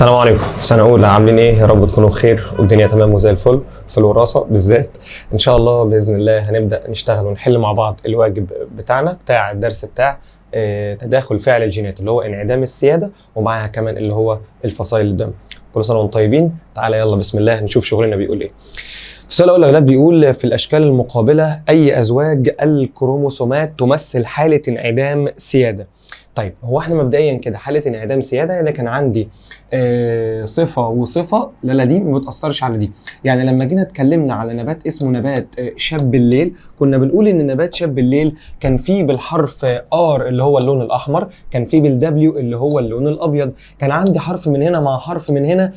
السلام عليكم. سنة أولى عاملين إيه؟ يا رب تكونوا بخير والدنيا تمام وزي الفل. في الوراثة بالذات إن شاء الله بإذن الله هنبدأ نشتغل ونحل مع بعض الواجب بتاعنا بتاع الدرس بتاع تداخل فعل الجينات اللي هو انعدام السيادة، ومعاها كمان اللي هو الفصائل الدم. كل سنة وانتم طيبين. تعالى يلا بسم الله نشوف شغلنا بيقول إيه. السؤال الأول يا أولاد بيقول في الأشكال المقابلة أي أزواج الكروموسومات تمثل حالة انعدام سيادة؟ طيب هو احنا مبدئيا كده حاله انعدام سياده يعني كان عندي صفه وصفه، لا دي ما بتاثرش على دي. يعني لما جينا اتكلمنا على نبات اسمه نبات شاب الليل، كنا بنقول ان نبات شاب الليل كان فيه بالحرف ار اللي هو اللون الاحمر، كان فيه بالدبليو اللي هو اللون الابيض. كان عندي حرف من هنا مع حرف من هنا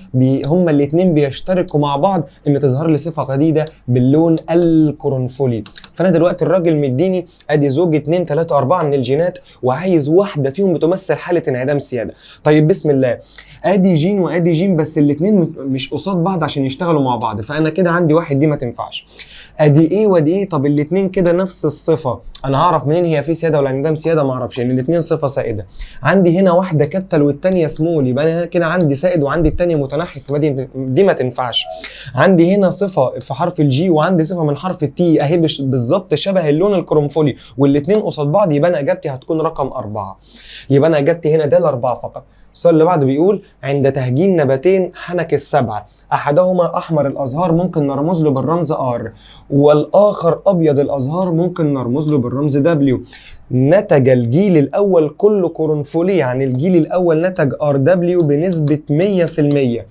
هما الاثنين بيشتركوا مع بعض ان تظهر لي صفه جديده باللون القرنفلي. فانا دلوقتي الراجل مديني ادي زوج 2 3 4 من الجينات وعايز واحده فيهم بتمثل حاله انعدام سياده. طيب بسم الله، ادي جين وادي جين بس الاثنين مش قصاد بعض عشان يشتغلوا مع بعض، فانا كده عندي واحد دي ما تنفعش. ادي ايه وادي ايه، طب الاثنين كده نفس الصفه، انا هعرف منين هي في سياده ولا انعدام سياده؟ ما اعرفش، لان الاثنين صفه سائده. عندي هنا واحده كابيتال والثانيه سمول، يبقى انا كده عندي سائد وعندي الثانيه متنحي، دي ما تنفعش. عندي هنا صفه في حرف الجي وعندي صفه من حرف التي اهي بالظبط شبه اللون القرنفلي والاثنين قصاد بعض، يبقى انا اجابتي هتكون رقم 4. يبقى انا اجابتي هنا ده 4 فقط. السؤال اللي بعده بيقول عند تهجين نباتين حنك السبعة احدهما احمر الازهار ممكن نرمز له بالرمز ار، والاخر ابيض الازهار ممكن نرمز له بالرمز دبليو. نتج الجيل الاول كله قرنفلي، يعني الجيل الاول نتج ار دبليو بنسبة 100%.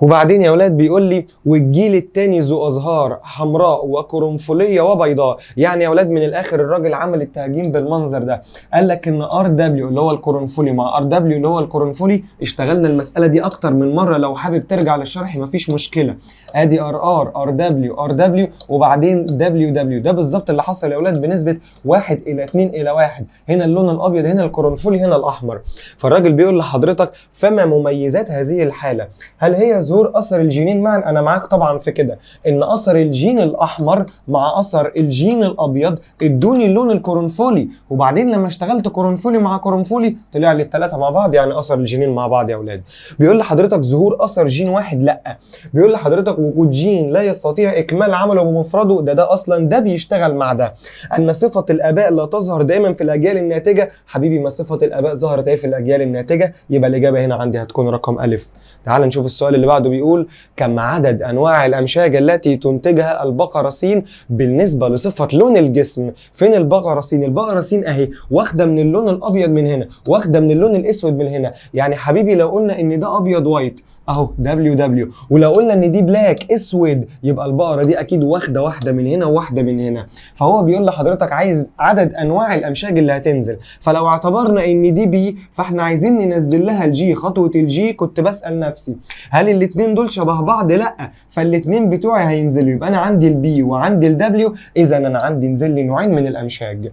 وبعدين يا اولاد بيقول لي والجيل الثاني ذو ازهار حمراء وقرنفليه وبيضاء. يعني يا اولاد من الاخر الراجل عمل التهجين بالمنظر ده، قال لك ان ار دبليو اللي هو القرنفلي مع ار دبليو اللي هو القرنفلي. اشتغلنا المساله دي اكتر من مره، لو حابب ترجع للشرح مفيش مشكله. ادي ار دبليو وبعدين دبليو. ده بالظبط اللي حصل يا اولاد بنسبه 1 إلى 2 إلى 1. هنا اللون الابيض هنا القرنفلي هنا الاحمر. فالراجل بيقول لحضرتك فما مميزات هذه الحاله؟ هل هي ظهور اثر الجينين معا؟ انا معاك طبعا في كده، ان اثر الجين الاحمر مع اثر الجين الابيض ادوني اللون القرنفلي، وبعدين لما اشتغلت قرنفلي مع قرنفلي طلع لي الثلاثه مع بعض، يعني اثر الجينين مع بعض يا اولاد. بيقول لحضرتك ظهور اثر جين واحد لا، بيقول لحضرتك وجود جين لا يستطيع اكمال عمله بمفرده، ده اصلا ده بيشتغل مع ده. ان صفه الاباء لا تظهر دايما في الاجيال الناتجه. حبيبي ما صفه الاباء ظهرت اهي في الاجيال الناتجه، يبقى الاجابه هنا عندي هتكون رقم الف. تعال نشوف السؤال اللي بعده بيقول كم عدد انواع الامشاج التي تنتجها البقره س بالنسبه لصفه لون الجسم؟ فين البقره س؟ البقره س اهي واخده من اللون الابيض من هنا واخده من اللون الاسود من هنا. يعني حبيبي لو قلنا ان ده ابيض وايت اهو دبليو، ولو قلنا ان دي بلاك اسود يبقى البقره دي اكيد واحده من هنا وواحده من هنا. فهو بيقول لحضرتك عايز عدد انواع الامشاج اللي هتنزل. فلو اعتبرنا ان دي بي فاحنا عايزين ننزل لها الجي. خطوه الجي كنت بسال نفسي هل الاثنين دول شبه بعض؟ لا، فالاثنين بتوعي هينزلوا، يبقى انا عندي البي وعندي الدبليو، اذا انا عندي نزل لي نوعين من الامشاج.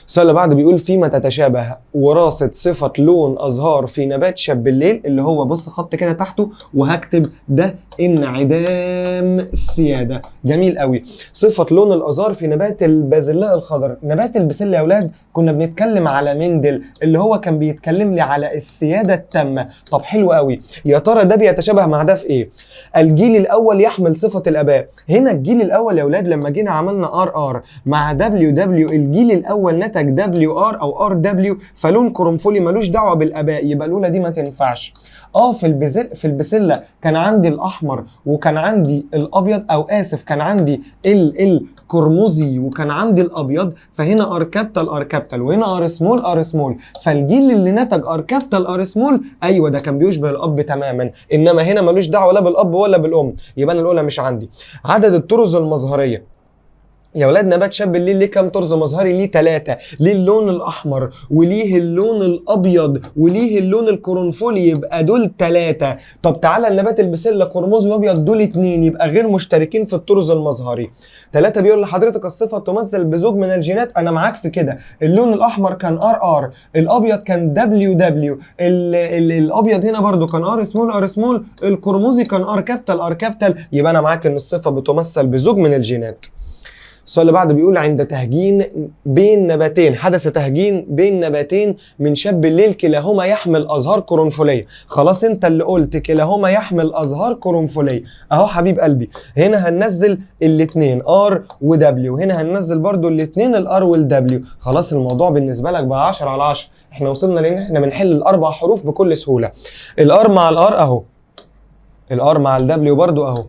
السؤال اللي بعده بيقول فيما تتشابه وراثة صفة لون أزهار في نبات شاب الليل، اللي هو بص خط كده تحته وهكتب ده انعدام سيادة. جميل قوي. صفة لون الأزهار في نبات البازلاء الخضر. نبات البسلة يا أولاد كنا بنتكلم على مندل اللي هو كان بيتكلم لي على السيادة التامة. طب حلو قوي، يا ترى ده بيتشابه مع ده في إيه؟ الجيل الأول يحمل صفة الآباء. هنا الجيل الأول يا أولاد لما جينا عملنا ار مع دبليو الجيل الأول نتج دبليو ار او ار دبليو، فلون قرنفلي ملوش دعوه بالاباء، يبقى الاولى دي ما تنفعش. في البسله كان عندي الاحمر وكان عندي الابيض، او اسف كان عندي القرمزي وكان عندي الابيض، فهنا ار كابيتال وهنا ار سمول، فالجيل اللي نتج ار كابيتال ار سمول ايوه ده كان بيشبه الاب تماما، انما هنا ملوش دعوه لا بالاب ولا بالام، يبقى انا الاولى مش عندي. عدد الطرز المظهريه يا ولاد نبات شاب الليل ليه كام طرز مظهري؟ ليه 3. ليه اللون الاحمر وليه اللون الابيض وليه اللون القرنفلي، يبقى دول 3. طب تعالى النبات البسله قرمزي وابيض دول 2، يبقى غير مشتركين في الطرز المظهري. 3 بيقول لحضرتك الصفه تمثل بزوج من الجينات. انا معاك في كده، اللون الاحمر كان ار الابيض كان دبليو الابيض هنا برضو كان ار سمول القرمزي كان ار كابيتال يبقى انا معاك ان الصفه بتمثل بزوج من الجينات. السؤال اللي بعده بيقول عند تهجين بين نباتين، حدث تهجين بين نباتين من شاب الليل كلاهما يحمل ازهار قرنفليه. خلاص انت اللي قلت كلاهما يحمل ازهار قرنفليه اهو حبيب قلبي. هنا هننزل الاثنين ار ودبليو، هنا هننزل برضو الاثنين الار والدبليو. خلاص الموضوع بالنسبه لك بقى 10 على 10. احنا وصلنا لان احنا بنحل الاربع حروف بكل سهوله. الار مع الار اهو، الار مع الدبليو برضو اهو.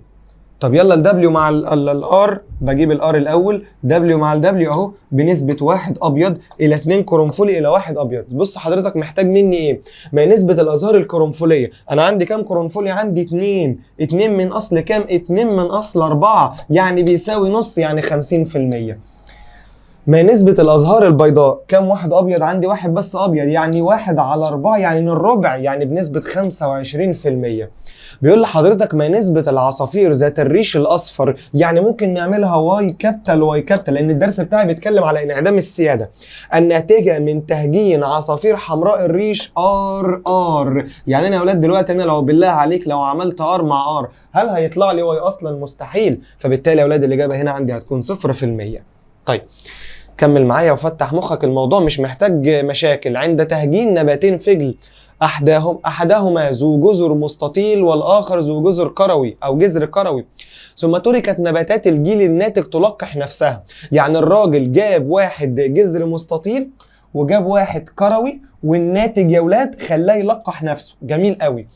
طب يلا الدبليو مع الار، بجيب الار الاول، دبليو مع الدبليو اهو بنسبه 1 ابيض الى 2 قرنفلي الى 1 ابيض. بص حضرتك محتاج مني ايه؟ ما نسبه الازهار القرنفليه، انا عندي كام قرنفلي؟ عندي 2. 2 من اصل كام؟ 2 من اصل 4، يعني بيساوي نص، يعني 50%. ما نسبة الأزهار البيضاء؟ كم واحد أبيض؟ عندي واحد بس أبيض، يعني 1 على 4، يعني من الربع، يعني بنسبة 25%. بيقول لحضرتك ما نسبة العصافير ذات الريش الأصفر؟ يعني ممكن نعملها واي كابيتال واي كابيتال، لأن الدرس بتاعي بيتكلم على انعدام السيادة. الناتجة من تهجين عصافير حمراء الريش ار. يعني أنا يا أولاد دلوقتي أنا لو بالله عليك لو عملت ار مع ار، هل هيطلع لي واي؟ أصلا مستحيل. فبالتالي يا أولاد الإجابة هنا عندي هتكون 0%. طيب كمل معايا وفتح مخك، الموضوع مش محتاج مشاكل. عند تهجين نباتين فجل أحدهما ذو جذر مستطيل والآخر ذو جذر كروي أو جذر كروي، ثم تركت نباتات الجيل الناتج تلقح نفسها. يعني الراجل جاب واحد جذر مستطيل وجاب واحد كروي، والناتج يا ولاد خلاه يلقح نفسه. جميل قوي.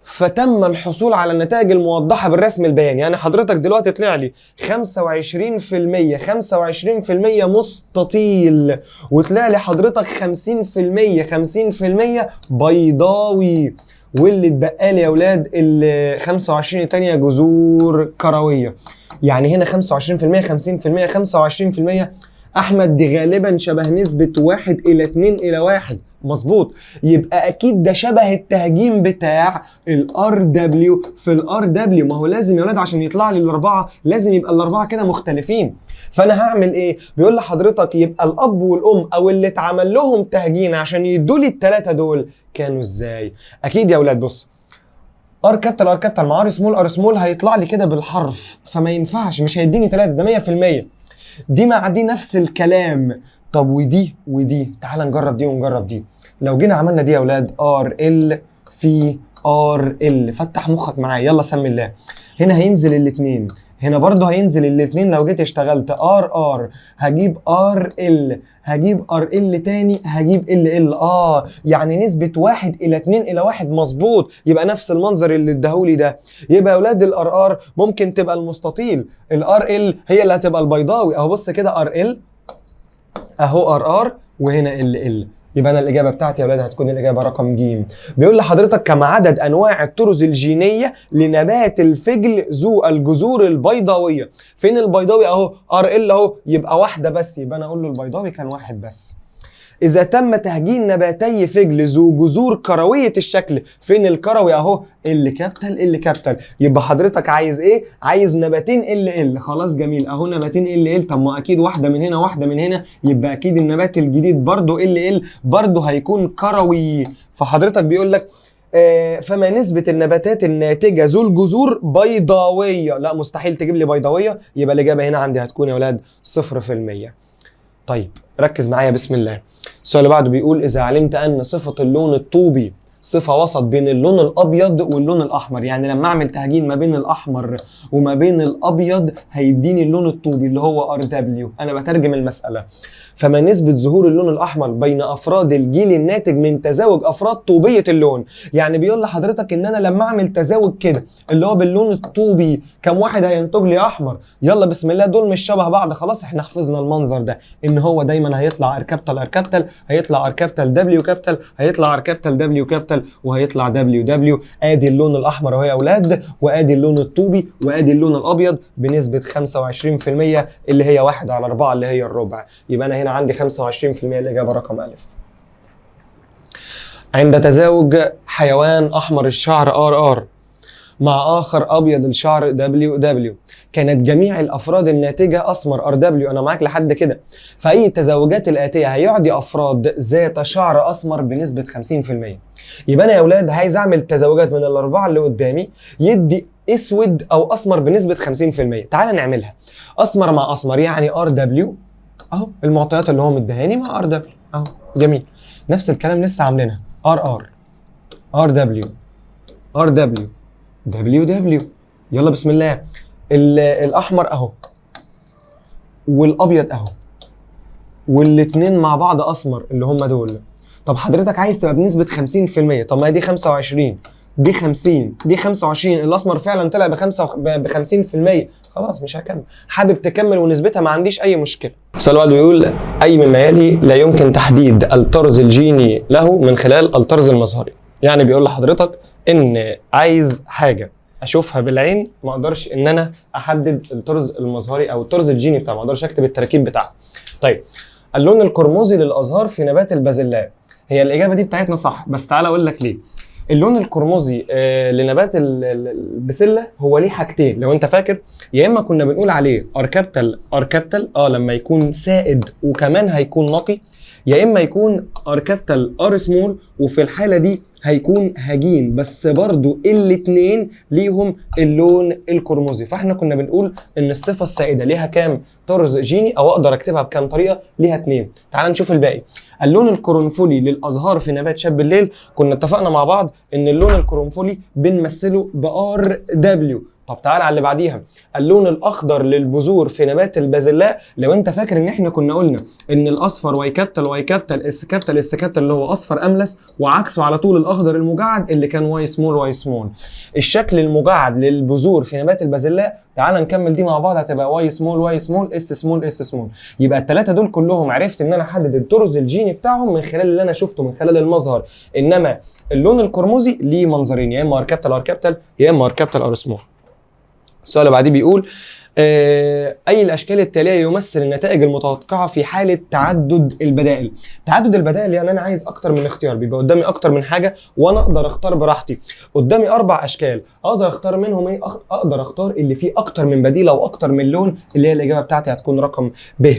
فتم الحصول على النتائج الموضحة بالرسم البياني. يعني حضرتك دلوقتي طلع لي 25% مستطيل، وطلع لي حضرتك 50% بيضاوي، واللي اتبقى لي يا اولاد ال 25 التانية جذور كروية. يعني هنا 25% 50% 25%. احمد دي غالبا شبه نسبة 1 إلى 2 إلى 1. مظبوط، يبقى اكيد ده شبه التهجين بتاع الار دبليو في الار دبليو. ما هو لازم يا ولاد عشان يطلع لي الاربعه لازم يبقى الاربعه كده مختلفين. فانا هعمل ايه؟ بيقول لحضرتك يبقى الاب والام او اللي اتعمل لهم تهجين عشان يدوا لي الثلاثه دول كانوا ازاي؟ اكيد يا ولاد بص، ار كابيتال ار كابيتال مع ار سمول هيطلع لي كده بالحرف، فما ينفعش، مش هيديني 3، ده 100%. دي مع دي نفس الكلام. طب ودي تعال نجرب دي ونجرب دي. لو جينا عملنا دي يا اولاد ار ال في ار ال، فتح مخك معايا يلا سمي الله. هنا هينزل الاثنين، هنا برضه هينزل الاثنين. لو جيت اشتغلت ار هجيب ار ال، هجيب ار ال تاني، هجيب ال يعني نسبة 1 إلى 2 إلى 1. مظبوط، يبقى نفس المنظر اللي اداهولي ده. يبقى يا اولاد الار ممكن تبقى المستطيل، الار ال هي اللي هتبقى البيضاوي اهو. بص كده ار ال اهو ار وهنا ال. يبقى انا الاجابه بتاعتي يا اولاد هتكون الاجابه رقم ج. بيقول لحضرتك كم عدد انواع الطرز الجينيه لنبات الفجل ذو الجذور البيضاويه؟ فين البيضاوي؟ اهو ار ال اهو، يبقى واحده بس، يبقى انا اقول له البيضاوي كان واحد بس. إذا تم تهجين نباتي فجل ذو جذور كروية الشكل، فين الكروي؟ أهو ال كابيتال. يبقى حضرتك عايز إيه؟ عايز نباتين ال. خلاص جميل، أهو نباتين ال. طب ما أكيد واحدة من هنا واحدة من هنا، يبقى أكيد النبات الجديد برضه ال برضه هيكون كروي. فحضرتك بيقول لك فما نسبة النباتات الناتجة ذو الجذور بيضاوية؟ لا مستحيل تجيب لي بيضاوية، يبقى الإجابة هنا عندي هتكون يا ولاد 0%. طيب ركز معايا بسم الله. السؤال اللي بعده بيقول إذا علمت أن صفة اللون الطوبي صفة وسط بين اللون الأبيض واللون الأحمر، يعني لما أعمل تهجين ما بين الأحمر وما بين الأبيض هيديني اللون الطوبي اللي هو ار دبليو. أنا بترجم المسألة. فما نسبة ظهور اللون الأحمر بين أفراد الجيل الناتج من تزاوج أفراد طوبية اللون؟ يعني بيقول لحضرتك إن أنا لما أعمل تزاوج كده اللي هو باللون الطوبي كم واحد هينتج لي أحمر؟ يلا بسم الله، دول مش شبه بعض. خلاص إحنا حفظنا المنظر ده إن هو دايما هيطلع ار كابيتال، هيطلع ار كابيتال دبليو كابيتال، هيطلع ار كابيتال دبليو كابيتال، وهيطلع دبليو. ادي اللون الاحمر اهو يا اولاد، وادي اللون الطوبي، وادي اللون الابيض بنسبه 25% اللي هي 1 على 4 اللي هي الربع. يبقى انا هنا عندي 25%، الاجابه رقم ا. عند تزاوج حيوان احمر الشعر ار مع اخر ابيض الشعر دبليو كانت جميع الافراد الناتجه اسمر ار دبليو. انا معاك لحد كده. فاي التزاوجات الاتيه هيعدي افراد ذات شعر اسمر بنسبه 50%. يبقى انا يا اولاد عايز اعمل تزاوجات من الاربعه اللي قدامي يدي اسود او اسمر بنسبه 50%. تعال نعملها اسمر مع اسمر، يعني ار دبليو اهو المعطيات اللي هو مديهاني مع ار دبليو اهو. جميل. نفس الكلام لسه عاملينها ار دبليو دبليو. يلا بسم الله. الاحمر اهو والابيض اهو، والاتنين مع بعض اسمر اللي هم دول. طب حضرتك عايز تبقى بنسبه 50%، طب ما دي 25 دي 50 دي 25، الاسمر فعلا طلع ب 50%، خلاص مش هكمل. حابب تكمل ونسبتها ما عنديش اي مشكله. السؤال بعده بيقول اي مما يلي لا يمكن تحديد الطرز الجيني له من خلال الطرز المظهري. يعني بيقول لحضرتك ان عايز حاجه اشوفها بالعين، ما اقدرش ان انا احدد الطرز المظهري او الطرز الجيني بتاعه، ما اقدرش اكتب التركيب بتاعه. طيب اللون القرمزي للازهار في نبات البازلاء، هي الاجابه دي بتاعتنا صح، بس تعالى اقول لك ليه. اللون القرمزي لنبات البسله هو ليه حاجتين لو انت فاكر. يا اما كنا بنقول عليه ار كابيتال لما يكون سائد وكمان هيكون نقي، يا اما يكون ار كابيتال ار سمول وفي الحاله دي هيكون هجين، بس برضو الاتنين ليهم اللون القرمزي. فاحنا كنا بنقول ان الصفه السائده ليها كام طرز جيني، او اقدر اكتبها بكام طريقه، ليها 2. تعال نشوف الباقي. اللون القرنفلي للازهار في نبات شاب الليل، كنا اتفقنا مع بعض ان اللون القرنفلي بنمثله بار دبليو. طب تعالى على اللي بعديها. اللون الاخضر للبذور في نبات البازلاء، لو انت فاكر ان احنا كنا قلنا ان الاصفر واي كابيتال اس كابيتال اللي هو اصفر املس، وعكسه على طول الاخضر المجعد اللي كان واي سمول. الشكل المجعد للبذور في نبات البازلاء، تعال نكمل دي مع بعض، هتبقى واي سمول اس سمول. يبقى الثلاثه دول كلهم عرفت ان انا احدد الطرز الجيني بتاعهم من خلال اللي انا شفته من خلال المظهر. انما اللون القرمزي ليه منظرين، يا اما ار كابيتال يا اما ار كابيتال ار سمول. السؤال اللي بعديه بيقول اي الاشكال التاليه يمثل النتائج المتوقعه في حاله تعدد البدائل. تعدد البدائل يعني انا عايز اكتر من اختيار، بيبقى قدامي اكتر من حاجه وانا اقدر اختار براحتي. قدامي 4 اشكال اقدر اختار منهم ايه، اقدر اختار اللي فيه اكتر من بديله واكتر من لون، اللي هي الاجابه بتاعتي هتكون رقم ب.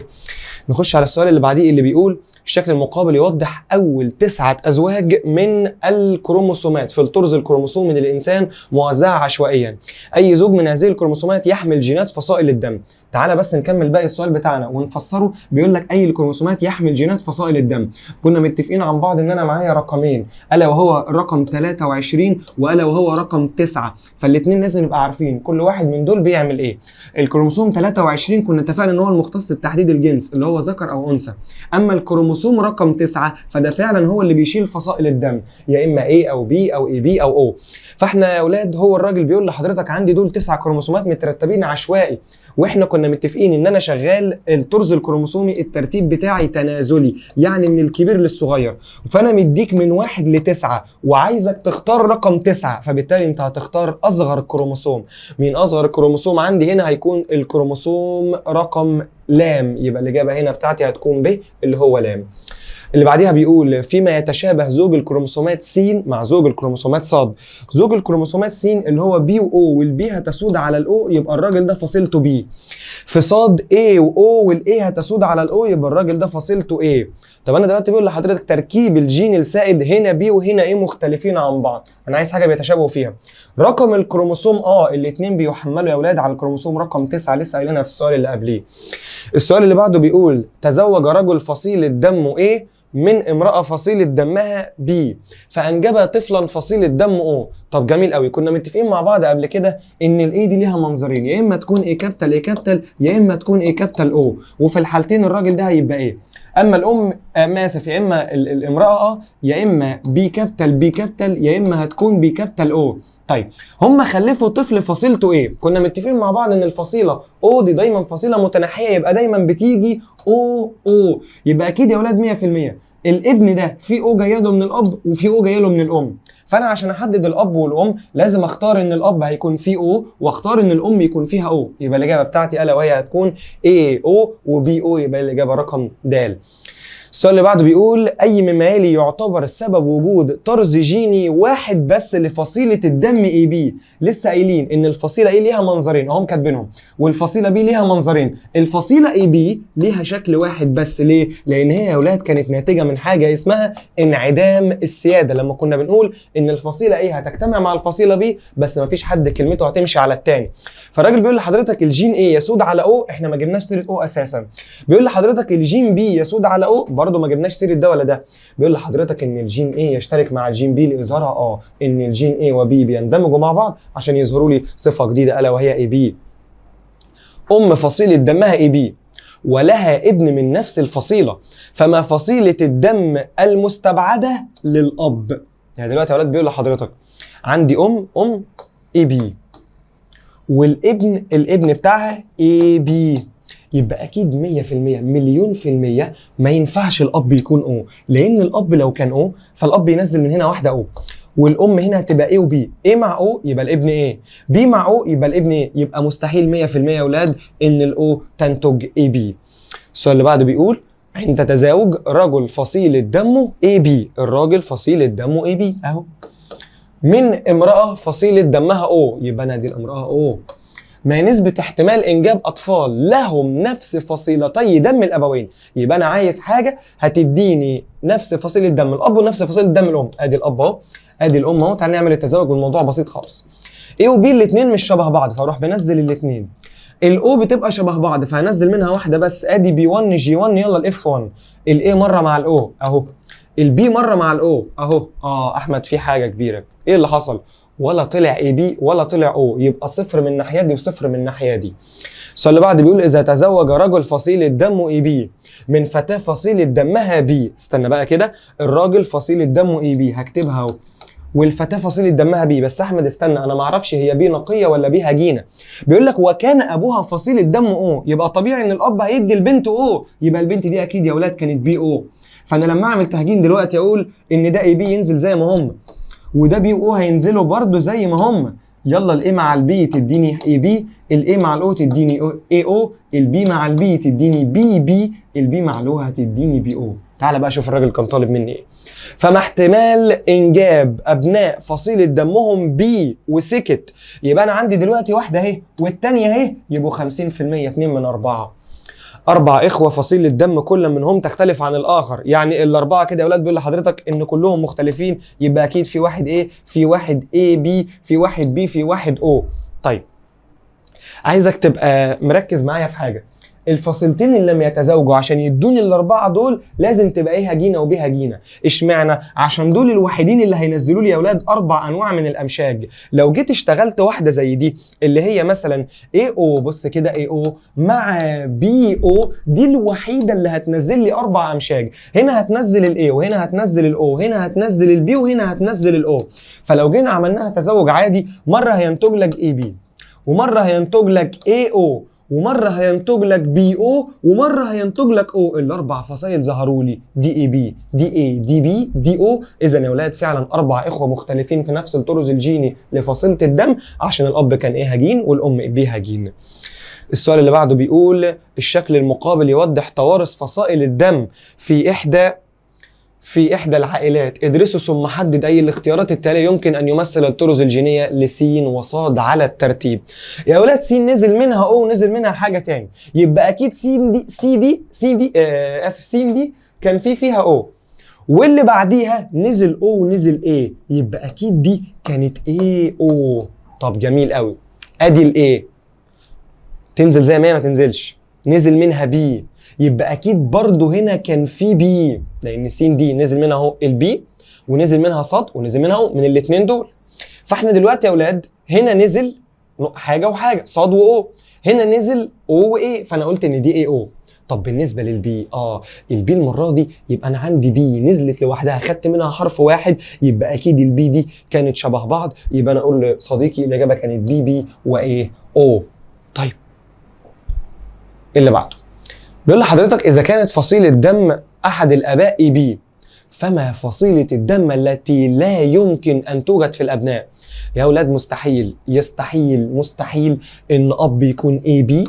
نخش على السؤال اللي بعديه اللي بيقول الشكل المقابل يوضح اول 9 ازواج من الكروموسومات في الطرز الكروموسومي للانسان موزعه عشوائيا. اي زوج من هذه الكروموسومات يحمل جينات فصائل الدم. تعالى بس نكمل باقي السؤال بتاعنا ونفسره. بيقول لك اي الكروموسومات يحمل جينات فصائل الدم. كنا متفقين عن بعض ان انا معايا رقمين، الا وهو رقم 23 والا وهو رقم 9، فالاثنين لازم نبقى عارفين كل واحد من دول بيعمل ايه. الكروموسوم 23 كنا اتفقنا ان هو المختص بتحديد الجنس اللي هو ذكر او انثى، اما الكروموسوم رقم 9 فده فعلا هو اللي بيشيل فصائل الدم، يا اما A او B او AB او O. فاحنا يا اولاد هو الراجل بيقول لحضرتك عندي دول 9 كروموسومات مترتبين عشوائي، واحنا كنا متفقين ان انا شغال الطرز الكروموسومي الترتيب بتاعي تنازلي، يعني من الكبير للصغير، فانا مديك من 1 ل9 وعايزك تختار رقم 9، فبالتالي انت هتختار اصغر كروموسوم. من اصغر كروموسوم عندي هنا هيكون الكروموسوم رقم لام، يبقى الاجابه هنا بتاعتي هتكون ب اللي هو لام. اللي بعديها بيقول فيما يتشابه زوج الكروموسومات س مع زوج الكروموسومات ص. زوج الكروموسومات س اللي هو بي واو، والبي هتسود على الاو يبقى الراجل ده فصيلته بي. في صاد A واو والاي هتسود على الاو يبقى الراجل ده فصيلته A. طب انا دلوقتي بقول لحضرتك تركيب الجين السائد هنا بي وهنا A مختلفين عن بعض، انا عايز حاجه بيتشابهوا فيها. رقم الكروموسوم الاثنين بيحملوا يا اولاد على الكروموسوم رقم 9، لسه قايلينها في السؤال اللي قبليه. السؤال اللي بعده بيقول تزوج رجل فصيله دمه A من امرأة فصيلة دمها B فأنجب طفلا فصيلة دم O. طب جميل قوي، كنا متفقين مع بعض قبل كده ان الاي دي ليها منظرين، يا اما تكون A كابيتال يا اما تكون A كابيتال O، وفي الحالتين الراجل ده هيبقى ايه. اما الام اسف يا اما الامرأة يا اما B كابيتال يا اما هتكون B كابيتال O. طيب هم خلفوا طفل فصيلته ايه؟ كنا متفقين مع بعض ان الفصيله او دي دايما فصيله متناحيه، يبقى دايما بتيجي او، يبقى اكيد يا اولاد 100% الابن ده في او جايه له من الاب وفي او جايه له من الام. فانا عشان احدد الاب والام لازم اختار ان الاب هيكون فيه او واختار ان الام يكون فيها او، يبقى الاجابه بتاعتي الا وهي هتكون A O وB O، يبقى الاجابه رقم د. السؤال اللي بعده بيقول اي مما يلي يعتبر سبب وجود طرز جيني واحد بس لفصيله الدم اي بي. لسه قايلين ان الفصيله ايه ليها منظرين اهم كاتبينهم، والفصيله بي ليها منظرين. الفصيله اي بي ليها شكل واحد بس، ليه؟ لان هي يا اولاد كانت ناتجه من حاجه اسمها انعدام السياده. لما كنا بنقول ان الفصيله ايه هتجتمع مع الفصيله بي بس ما فيش حد كلمته هتمشي على الثاني. فالراجل بيقول لحضرتك الجين ايه يسود على او، احنا ما جبناش سيره او اساسا. بيقول لحضرتك الجين بي يسود على او، برضه ما جبناش سيره ده ولا ده. بيقول لحضرتك ان الجين ايه يشترك مع الجين بي لاظهارها ان الجين ايه وبي بيندمجوا مع بعض عشان يظهروا لي صفه جديده الا وهي اي بي. ام فصيله دمها اي بي ولها ابن من نفس الفصيله، فما فصيله الدم المستبعده للاب. يعني دلوقتي يا ولاد بيقول لحضرتك عندي ام اي بي والابن بتاعها اي بي، يبقى اكيد 100% مليون في المية ما ينفعش الاب يكون او، لان الاب لو كان او فالاب ينزل من هنا واحده او، والام هنا هتبقى ايه وبي. ايه مع او يبقى الابن ايه، بي مع او يبقى الابن ايه، يبقى مستحيل 100% يا اولاد ان الاو تنتج اي بي. السؤال اللي بعده بيقول عند تزاوج رجل فصيله دمه اي بي، الراجل فصيله دمه اي بي اهو، من امراه فصيله دمها او، يبقى انا دي الامراه او، ما نسبة احتمال إنجاب أطفال لهم نفس فصيلتي دم الأبوين. يبقى أنا عايز حاجة هتديني نفس فصيلة دم الأب ونفس فصيلة دم الأم. أدي الأب أهو، أدي الأم أهو. تعالى نعمل التزاوج والموضوع بسيط خالص. A و B الاتنين مش شبه بعض فأروح بنزل الاتنين. الأو بتبقى شبه بعض فهنزل منها واحدة بس، أدي B1 G1 يلا الإف 1. الA مرة مع الأو أهو، البي مرة مع الأو أهو. أحمد في حاجة كبيرة، إيه اللي حصل؟ ولا طلع اي بي ولا طلع او، يبقى صفر من الناحيه دي وصفر من الناحيه دي. السؤال اللي بعد بيقول اذا تزوج رجل فصيله دمه اي بي من فتاه فصيله دمها بي. استنى بقى كده، الراجل فصيله دمه اي بي هكتبها اهو، والفتاه فصيله دمها بي. بس احمد استنى، انا ما اعرفش هي بي نقيه ولا بي هجينه. بيقول لك وكان ابوها فصيله دمه او، يبقى طبيعي ان الاب هيدي البنت او، يبقى البنت دي اكيد يا اولاد كانت بي او. فانا لما اعمل تهجين دلوقتي اقول ان ده اي بي ينزل زي ما هم، وده بي او هينزلوا برضو زي ما هم. يلا الاي مع البي تديني اي بي، الاي مع الاو تديني اي او، البي مع البي تديني بي بي، البي مع الاو هتديني بي او. تعال بقى شوف الراجل كان طالب مني ايه. فما احتمال انجاب ابناء فصيله دمهم بي وسكت. يبقى انا عندي دلوقتي واحده اهي والثانيه اهي، يبقوا 50%، 2 من 4. 4 إخوة فصيلة دم كل منهم تختلف عن الآخر. يعني الأربعة كده يا أولاد بيقول لحضرتك إن كلهم مختلفين، يبقى أكيد في واحد إيه، في واحد A B، في واحد B، في واحد O. طيب عايزك تبقى مركز معايا في حاجة، الفصيلتين اللي لم يتزاوجوا عشان يدوني الاربعه دول لازم تبقى ايه هجينه وبي هجينه. اشمعنى؟ عشان دول الوحيدين اللي هينزلوا لي يا اولاد 4 انواع من الامشاج. لو جيت اشتغلت واحده زي دي اللي هي مثلا اي او، بص كده اي او مع بي او، دي الوحيده اللي هتنزل لي 4 امشاج. هنا هتنزل الاي وهنا هتنزل الاو، هنا هتنزل البي وهنا هتنزل الاو. فلو جينا عملناها تزاوج عادي، مره هينتج لك اي بي، ومره هينتج لك اي او، ومره هينتج لك بي او، ومره هينتج لك او. الاربع فصائل ظهروا لي دي اي بي، دي اي، دي بي، دي او. اذا يا اولاد فعلا 4 اخوه مختلفين في نفس الطرز الجيني لفصيله الدم، عشان الاب كان ايه هجين والام بي هجين. السؤال اللي بعده بيقول الشكل المقابل يوضح توارث فصائل الدم في احدى العائلات. ادرسوا ثم حدد اي الاختيارات التاليه يمكن ان يمثل الطرز الجينيه لسين وصاد على الترتيب. يا اولاد سين نزل منها او ونزل منها حاجه تاني، يبقى اكيد سين دي كان فيها او، واللي بعديها نزل او ونزل ايه، يبقى اكيد دي كانت ايه او. طب جميل قوي، ادي الايه تنزل زي ما هي ما تنزلش، نزل منها بي، يبقى اكيد برضو هنا كان في بي، لان السين دي نزل منها اهو البي ونزل منها صاد ونزل منها اهو من الاثنين دول. فاحنا دلوقتي يا اولاد هنا نزل حاجه وحاجه صاد واو، هنا نزل او وايه، فانا قلت ان دي اي او. طب بالنسبه للبي البي المره دي يبقى انا عندي بي نزلت لوحدها خدت منها حرف واحد، يبقى اكيد البي دي كانت شبه بعض، يبقى انا اقول لصديقي الاجابه كانت بي بي وايه او. طيب اللي بعده بيقول لحضرتك اذا كانت فصيله دم احد الاباء اي بي، فما فصيله الدم التي لا يمكن ان توجد في الابناء؟ يا اولاد مستحيل ان اب يكون اي بي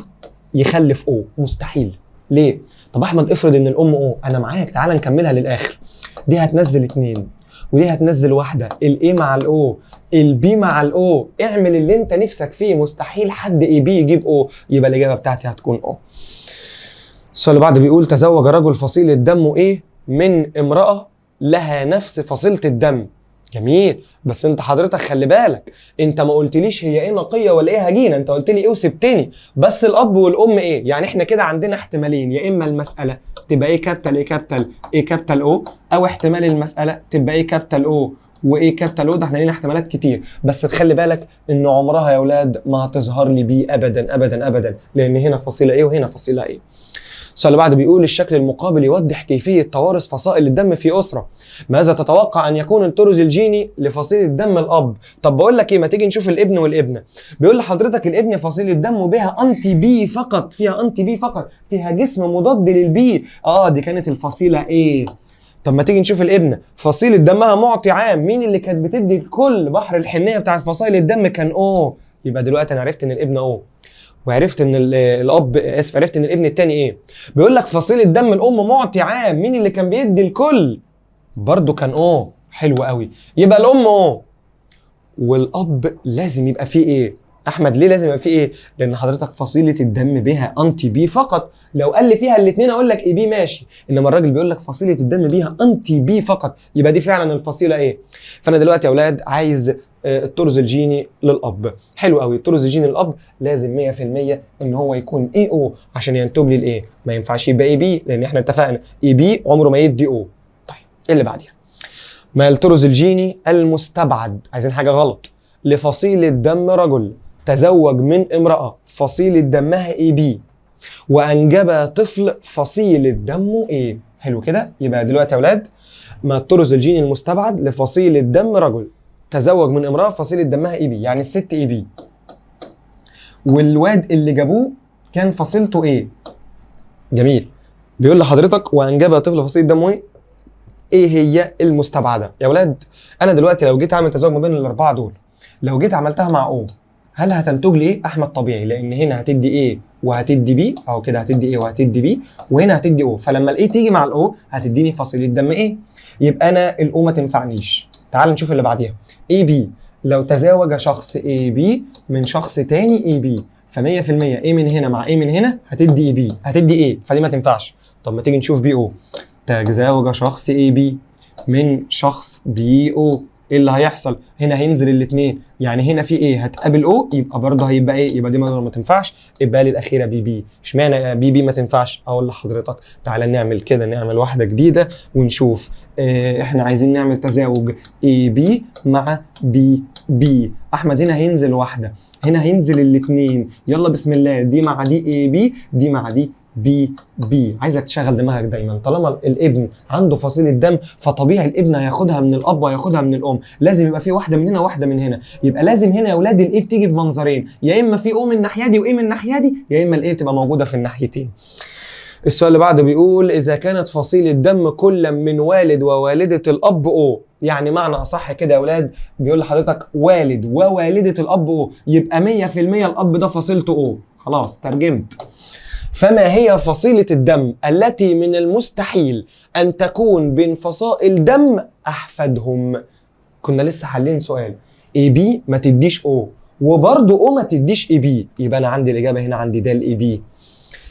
يخلف او، مستحيل ليه؟ طب احمد افرض ان الام او، انا معاك، تعال نكملها للاخر. دي هتنزل 2 ودي هتنزل 1، الاي مع الاو، البي مع الاو، اعمل اللي انت نفسك فيه، مستحيل حد اي بي يجيب او، يبقى الاجابه بتاعتي هتكون او. السؤال اللي بعده بيقول تزوج رجل فصيلة دمه ايه من امرأة لها نفس فصيلة الدم. جميل، بس انت حضرتك خلي بالك، انت ما قلتليش هي ايه نقية ولا ايه هجينة، انت قلت لي ايه وسبتني، بس الاب والام ايه، يعني احنا كده عندنا احتمالين، يا اما المسألة تبقى ايه كابيتال ايه كابيتال ايه كابيتال او، او احتمال المسألة تبقى ايه كابيتال او وايه كابيتال او. ده احنا لينا احتمالات كتير، بس تخلي بالك ان عمرها يا اولاد ما هتظهر لي بيه ابدا ابدا ابدا، لان هنا فصيلة ايه وهنا فصيلة ايه. السؤال اللي بعده بيقول الشكل المقابل يوضح كيفية توارث فصائل الدم في أسرة. ماذا تتوقع أن يكون الطرز الجيني لفصيلة دم الأب؟ طب بقول لك إيه، ما تيجي نشوف الابن والابنة. بيقول لحضرتك الابن فصيلة دمه بها أنتي بي فقط، فيها أنتي بي فقط، فيها جسم مضاد للبي. دي كانت الفصيلة إيه. طب ما تيجي نشوف الابنة، فصيلة دمها معطي عام، مين اللي كانت بتدي الكل؟ بحر الحنية بتاعت فصائل الدم كان أو. يبقى دلوقتي أنا عرفت إن الابن أو، وعرفت ان الاب عرفت ان الابن التاني ايه. بيقول لك فصيله دم الام معطي عام، مين اللي كان بيدي الكل؟ برضو كان او. حلو قوي، يبقى الام او والاب لازم يبقى فيه ايه. احمد ليه لازم يبقى فيه ايه؟ لان حضرتك فصيله الدم بها انتي بي فقط، لو قال لي فيها الاثنين اقول لك اي بي ماشي، انما الراجل بيقول لك فصيله الدم بيها انتي بي فقط، يبقى دي فعلا الفصيله ايه. فانا دلوقتي يا اولاد عايز الطرز الجيني للاب. حلو قوي، الطرز الجيني للاب لازم 100% ان هو يكون اي او عشان ينتج لي الايه، ما ينفعش يبقى اي بي، لان احنا اتفقنا اي بي عمره ما يدي او. طيب ايه اللي بعديها؟ ما الطرز الجيني المستبعد، عايزين حاجه غلط، لفصيله دم رجل تزوج من امراه فصيله دمها اي بي وانجب طفل فصيله دمه ايه. حلو كده، يبقى دلوقتي يا اولاد ما الطرز الجيني المستبعد لفصيله دم رجل تزوج من امراه فصيله دمها اي بي، يعني الست اي بي والواد اللي جابوه كان فصيلته ايه. جميل، بيقول لحضرتك وانجب طفل فصيله دمه ايه هي المستبعده. يا اولاد انا دلوقتي لو جيت اعمل تزاوج ما بين الاربعه دول، لو جيت عملتها مع او، هل هتنتج لي ايه؟ احمد طبيعي، لان هنا هتدي ايه وهتدي بي، اهو كده هتدي ايه وهتدي بي، وهنا هتدي او، فلما الايه تيجي مع الاو هتديني فصيله دم ايه، يبقى انا الاو ما تنفعنيش. تعال نشوف اللي بعديها. اي بي، لو تزاوج شخص اي بي من شخص تاني اي بي، ف 100% ايه من هنا مع ايه من هنا هتدي اي بي، هتدي ايه، فدي ما تنفعش. طب ما تيجي نشوف بي او، تزاوج شخص اي بي من شخص بي او، ايه اللي هيحصل؟ هنا هينزل الاثنين، يعني هنا في ايه هتقابل او، يبقى برضه هيبقى ايه، يبقى دي ما تنفعش، يبقى لي الاخيره بي بي. اشمعنى بي بي ما تنفعش؟ اقول لحضرتك تعالى نعمل كده، نعمل واحده جديده ونشوف. احنا عايزين نعمل تزاوج اي بي مع بي بي. احمد هنا هينزل واحده، هنا هينزل الاثنين، يلا بسم الله، دي مع دي اي بي، دي مع دي بي بي. عايزك تشغل دماغك دايما، طالما الابن عنده فصيله دم فطبيعي الابن هياخدها من الاب وهياخدها من الام، لازم يبقى في واحده من هنا وواحده من هنا، يبقى لازم هنا يا اولاد الايه بتيجي بمنظرين، يا اما في او من الناحيه دي وايه من الناحيه دي، يا اما الايه تبقى موجوده في الناحيتين. السؤال اللي بعده بيقول اذا كانت فصيله دم كل من والد ووالده الاب او، يعني معنى اصح كده يا اولاد بيقول لحضرتك والد ووالده الاب او، يبقى 100% الاب ده فصيلته او. خلاص ترجمت. فما هي فصيلة الدم التي من المستحيل أن تكون بين فصائل دم أحفادهم؟ كنا لسه حالين سؤال اي بي ما تديش او، وبرضه او ما تديش اي بي، يبقى أنا عندي الإجابة هنا، عندي ده الاي بي.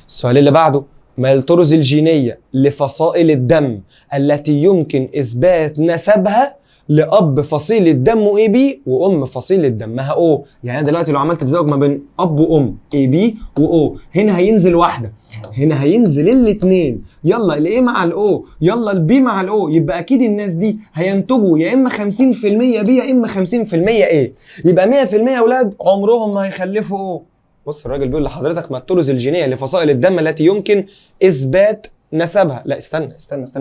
السؤال اللي بعده ما الطرز الجينية لفصائل الدم التي يمكن إثبات نسبها لأب فصيلة دمه اي بي وأم فصيلة دمها او؟ يعني أنا دلوقتي لو عملت تزاوج ما بين أب وأم اي بي واو، هنا هينزل واحدة، هنا هينزل الاثنين، يلا الاي مع الاو، يلا البي مع الاو، يبقى أكيد الناس دي هينتجوا يا إما 50% بي يا إما 50% ايه، يبقى 100% يا أولاد عمرهم ما هيخلفوا او. بص الراجل بيقول لحضرتك ما الطرز الجينية لفصائل الدم التي يمكن إثبات نسبها. لا استنى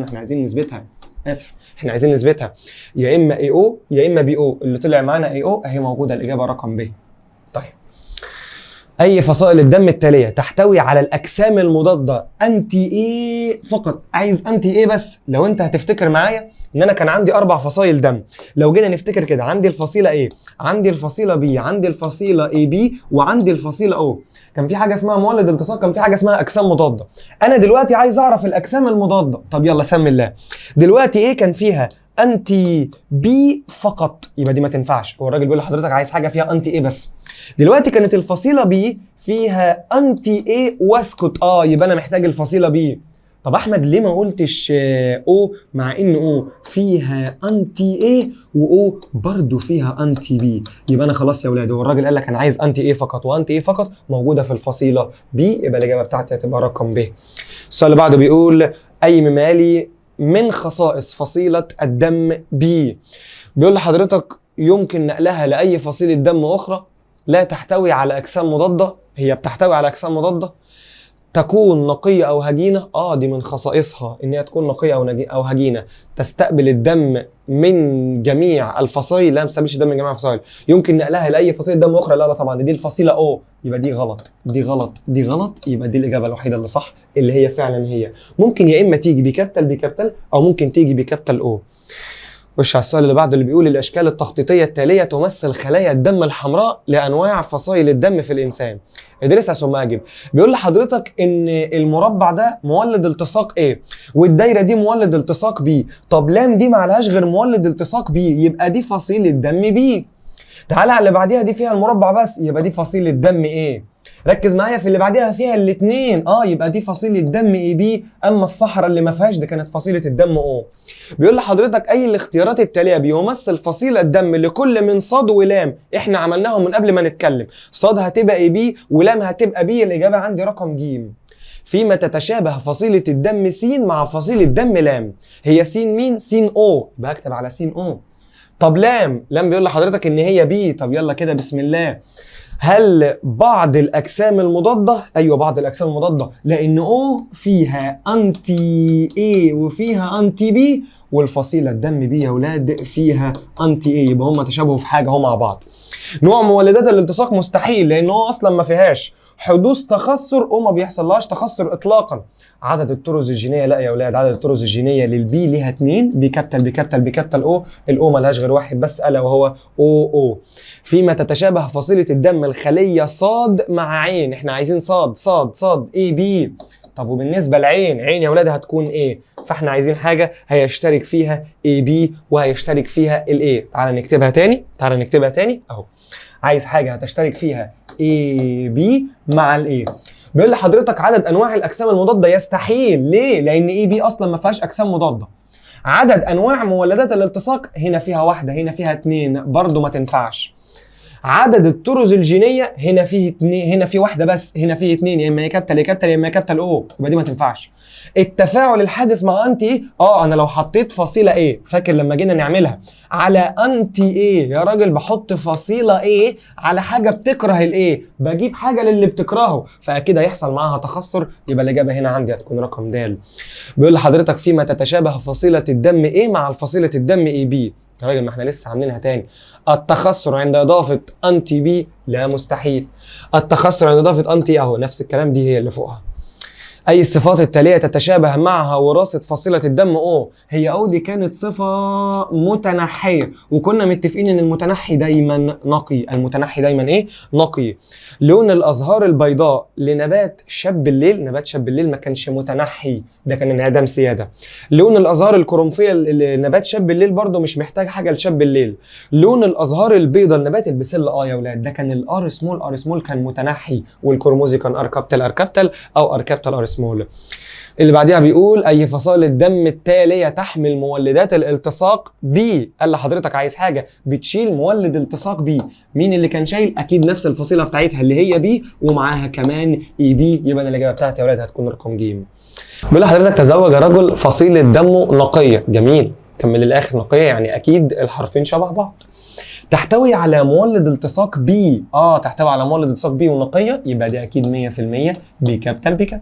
احنا عايزين نثبتها، اسف احنا عايزين نثبتها، يا اما اي او يا اما بي او، اللي طلع معانا اي او اهي موجوده الاجابه رقم ب. طيب اي فصائل الدم التاليه تحتوي على الاجسام المضاده انتي ايه فقط. عايز انتي ايه بس. لو انت هتفتكر معايا ان انا كان عندي 4 فصائل دم، لو جينا نفتكر كده، عندي الفصيله ايه، عندي الفصيله بي، عندي الفصيله اي بي، وعندي الفصيله او. كان في حاجه اسمها مولد التصاق، كان في حاجه اسمها اجسام مضاده. انا دلوقتي عايز اعرف الاجسام المضاده. طب يلا سمي الله. دلوقتي ايه كان فيها انتي بي فقط، يبقى دي ما تنفعش. هو الراجل بيقول لحضرتك عايز حاجه فيها انتي ايه بس. دلوقتي كانت الفصيله بي فيها انتي ايه واسكت، يبقى انا محتاج الفصيله بي. طب احمد ليه ما قلتش او، مع ان او فيها انتي ايه واو برضو فيها انتي بي؟ يبقى انا خلاص يا ولاد، هو الراجل قال لك انا عايز انتي ايه فقط وانتي ايه فقط موجوده في الفصيله بي، يبقى الاجابه بتاعتي هتبقى رقم ب. السؤال اللي بعده بيقول اي ممالي من خصائص فصيله الدم بي. بيقول لحضرتك يمكن نقلها لاي فصيله دم اخرى لا تحتوي على اجسام مضاده. هي بتحتوي على اجسام مضاده، تكون نقيه او هجينه. دي من خصائصها ان هي تكون نقيه او هجينه، تستقبل الدم من جميع الفصائل. لا ما تستقبلش الدم من جميع الفصائل. يمكن نقلها لاي فصيله دم اخرى. لا طبعا دي الفصيله او، يبقى دي غلط، دي غلط، دي غلط. يبقى دي الاجابه الوحيده اللي صح، اللي هي فعلا هي ممكن يا اما تيجي بكابيتال او ممكن تيجي بكابيتال او. خش على السؤال اللي بعده اللي بيقول الاشكال التخطيطيه التاليه تمثل خلايا الدم الحمراء لانواع فصائل الدم في الانسان. ادرسها ثم اجب. بيقول لحضرتك ان المربع ده مولد التصاق ايه، والدايره دي مولد التصاق بي. طب لام دي ما عليهاش غير مولد التصاق بي، يبقى دي فصيله دم بي. تعالى على اللي بعديها، دي فيها المربع بس، يبقى دي فصيله دم ايه. ركز معايا في اللي بعديها فيها الاثنين، يبقى دي فصيله دم اي بي. اما الصحراء اللي ما فيهاش دي كانت فصيله الدم او. بيقول لحضرتك اي الاختيارات التاليه بيمثل فصيله دم لكل من صاد ولام. احنا عملناهم من قبل ما نتكلم. صاد هتبقى اي بي ولام هتبقى بي. الاجابه عندي رقم ج. فيما تتشابه فصيله الدم س مع فصيله دم لام. هي س مين؟ س او، يبقى هكتب على س او. طب لام بيقول لحضرتك ان هي بي. طب يلا كده بسم الله. هل بعض الاجسام المضاده؟ ايوه بعض الاجسام المضاده، لان او فيها انتي اي وفيها انتي بي، والفصيله الدم بي يا اولاد فيها انتي اي، يبقى هم تشابهوا في حاجه اهو مع بعض. نوع مولدات الالتصاق مستحيل لان هو اصلا ما فيهاش حدوث تخثر، او ما بيحصلهاش تخثر اطلاقا. عدد الطرز الجينيه، لا يا اولاد، عدد الطرز الجينيه للبي ليها 2 بكابيتال او. الاو ما لهاش غير واحد بس الا وهو او. فيما تتشابه فصيله الدم الخليه صاد مع عين. احنا عايزين صاد اي بي. طب وبالنسبه لعين، عين يا اولاد هتكون ايه؟ فاحنا عايزين حاجه هيشترك فيها اي بي وهيشترك فيها الاي. تعال نكتبها تاني اهو. عايز حاجه هتشترك فيها اي بي مع الاي. بيقول لحضرتك عدد انواع الاجسام المضاده يستحيل. ليه؟ لان اي بي اصلا ما فيهاش اجسام مضاده. عدد انواع مولدات الالتصاق هنا فيها واحده، هنا فيها 2، برضو ما تنفعش. عدد الطرز الجينيه هنا فيه 2، هنا فيه واحده بس، هنا فيه 2، يا اما كابيتال يا اما كابيتال او، يبقى دي ما تنفعش. التفاعل الحادث مع انتي ايه؟ انا لو حطيت فصيله ايه، فاكر لما جينا نعملها على انتي ايه يا راجل، بحط فصيله ايه على حاجه بتكره الايه، بجيب حاجه للي بتكرهه، فاكيد هيحصل معاها تخثر. يبقى الاجابه هنا عندي هتكون رقم د. بيقول لحضرتك فيما تتشابه فصيله الدم ايه مع فصيله الدم اي بي. يا راجل ما احنا لسه عاملينها تاني. التخثر عند اضافه انتي بي لا مستحيل. التخثر عند اضافه انتي اهو نفس الكلام، دي هي اللي فوقها. اي الصفات التاليه تتشابه معها وراثه فصيله الدم او. هي او دي كانت صفه متنحيه، وكنا متفقين ان المتنحي دايما نقي. المتنحي دايما ايه؟ نقي. لون الازهار البيضاء لنبات شاب الليل، نبات شاب الليل ما كانش متنحي، ده كان انعدام سياده. لون الازهار القرنفيه لنبات شاب الليل برضو مش محتاج حاجه لشاب الليل. لون الازهار البيضاء لنبات البسله يا اولاد، ده كان الار سمول كان متنحي، والكرموزي كان ار كابيتال او ار كابيتال ار سمول. اللي بعديها بيقول اي فصائل الدم التاليه تحمل مولدات الالتصاق بي. قال لحضرتك عايز حاجه بتشيل مولد التصاق بي. مين اللي كان شايل؟ اكيد نفس الفصيله بتاعتها اللي هي بي ومعاها كمان اي بي. يبقى الاجابه بتاعتي يا ولاد هتكون رقم ج. بيقول لحضرتك تزوج رجل فصيله دمه نقيه. جميل، كمل للاخر. نقيه يعني اكيد الحرفين شبه بعض. تحتوي على مولد التصاق بي. تحتوي على مولد التصاق بي ونقيه، يبقى دي اكيد 100% بكابيتال.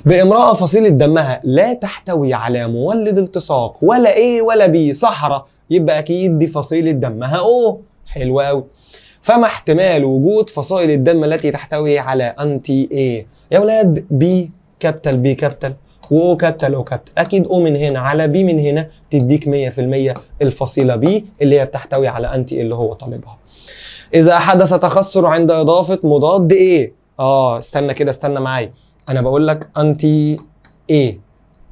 بامرأة فصيلة دمها لا تحتوي على مولد التصاق ولا ايه ولا بي، صحراء، يبقى اكيد دي فصيلة دمها او. حلو قوي. فما احتمال وجود فصائل الدم التي تحتوي على انتي ايه؟ يا ولاد بي كابيتال بي كابيتال واو كابيتال او كابيتال، اكيد او من هنا على بي من هنا تديك 100% الفصيله بي اللي هي بتحتوي على انتي اللي هو طالبها. اذا حدث تخثر عند اضافه مضاد ايه؟ استنى كده، استنى معايا، انا بقول لك انتي ايه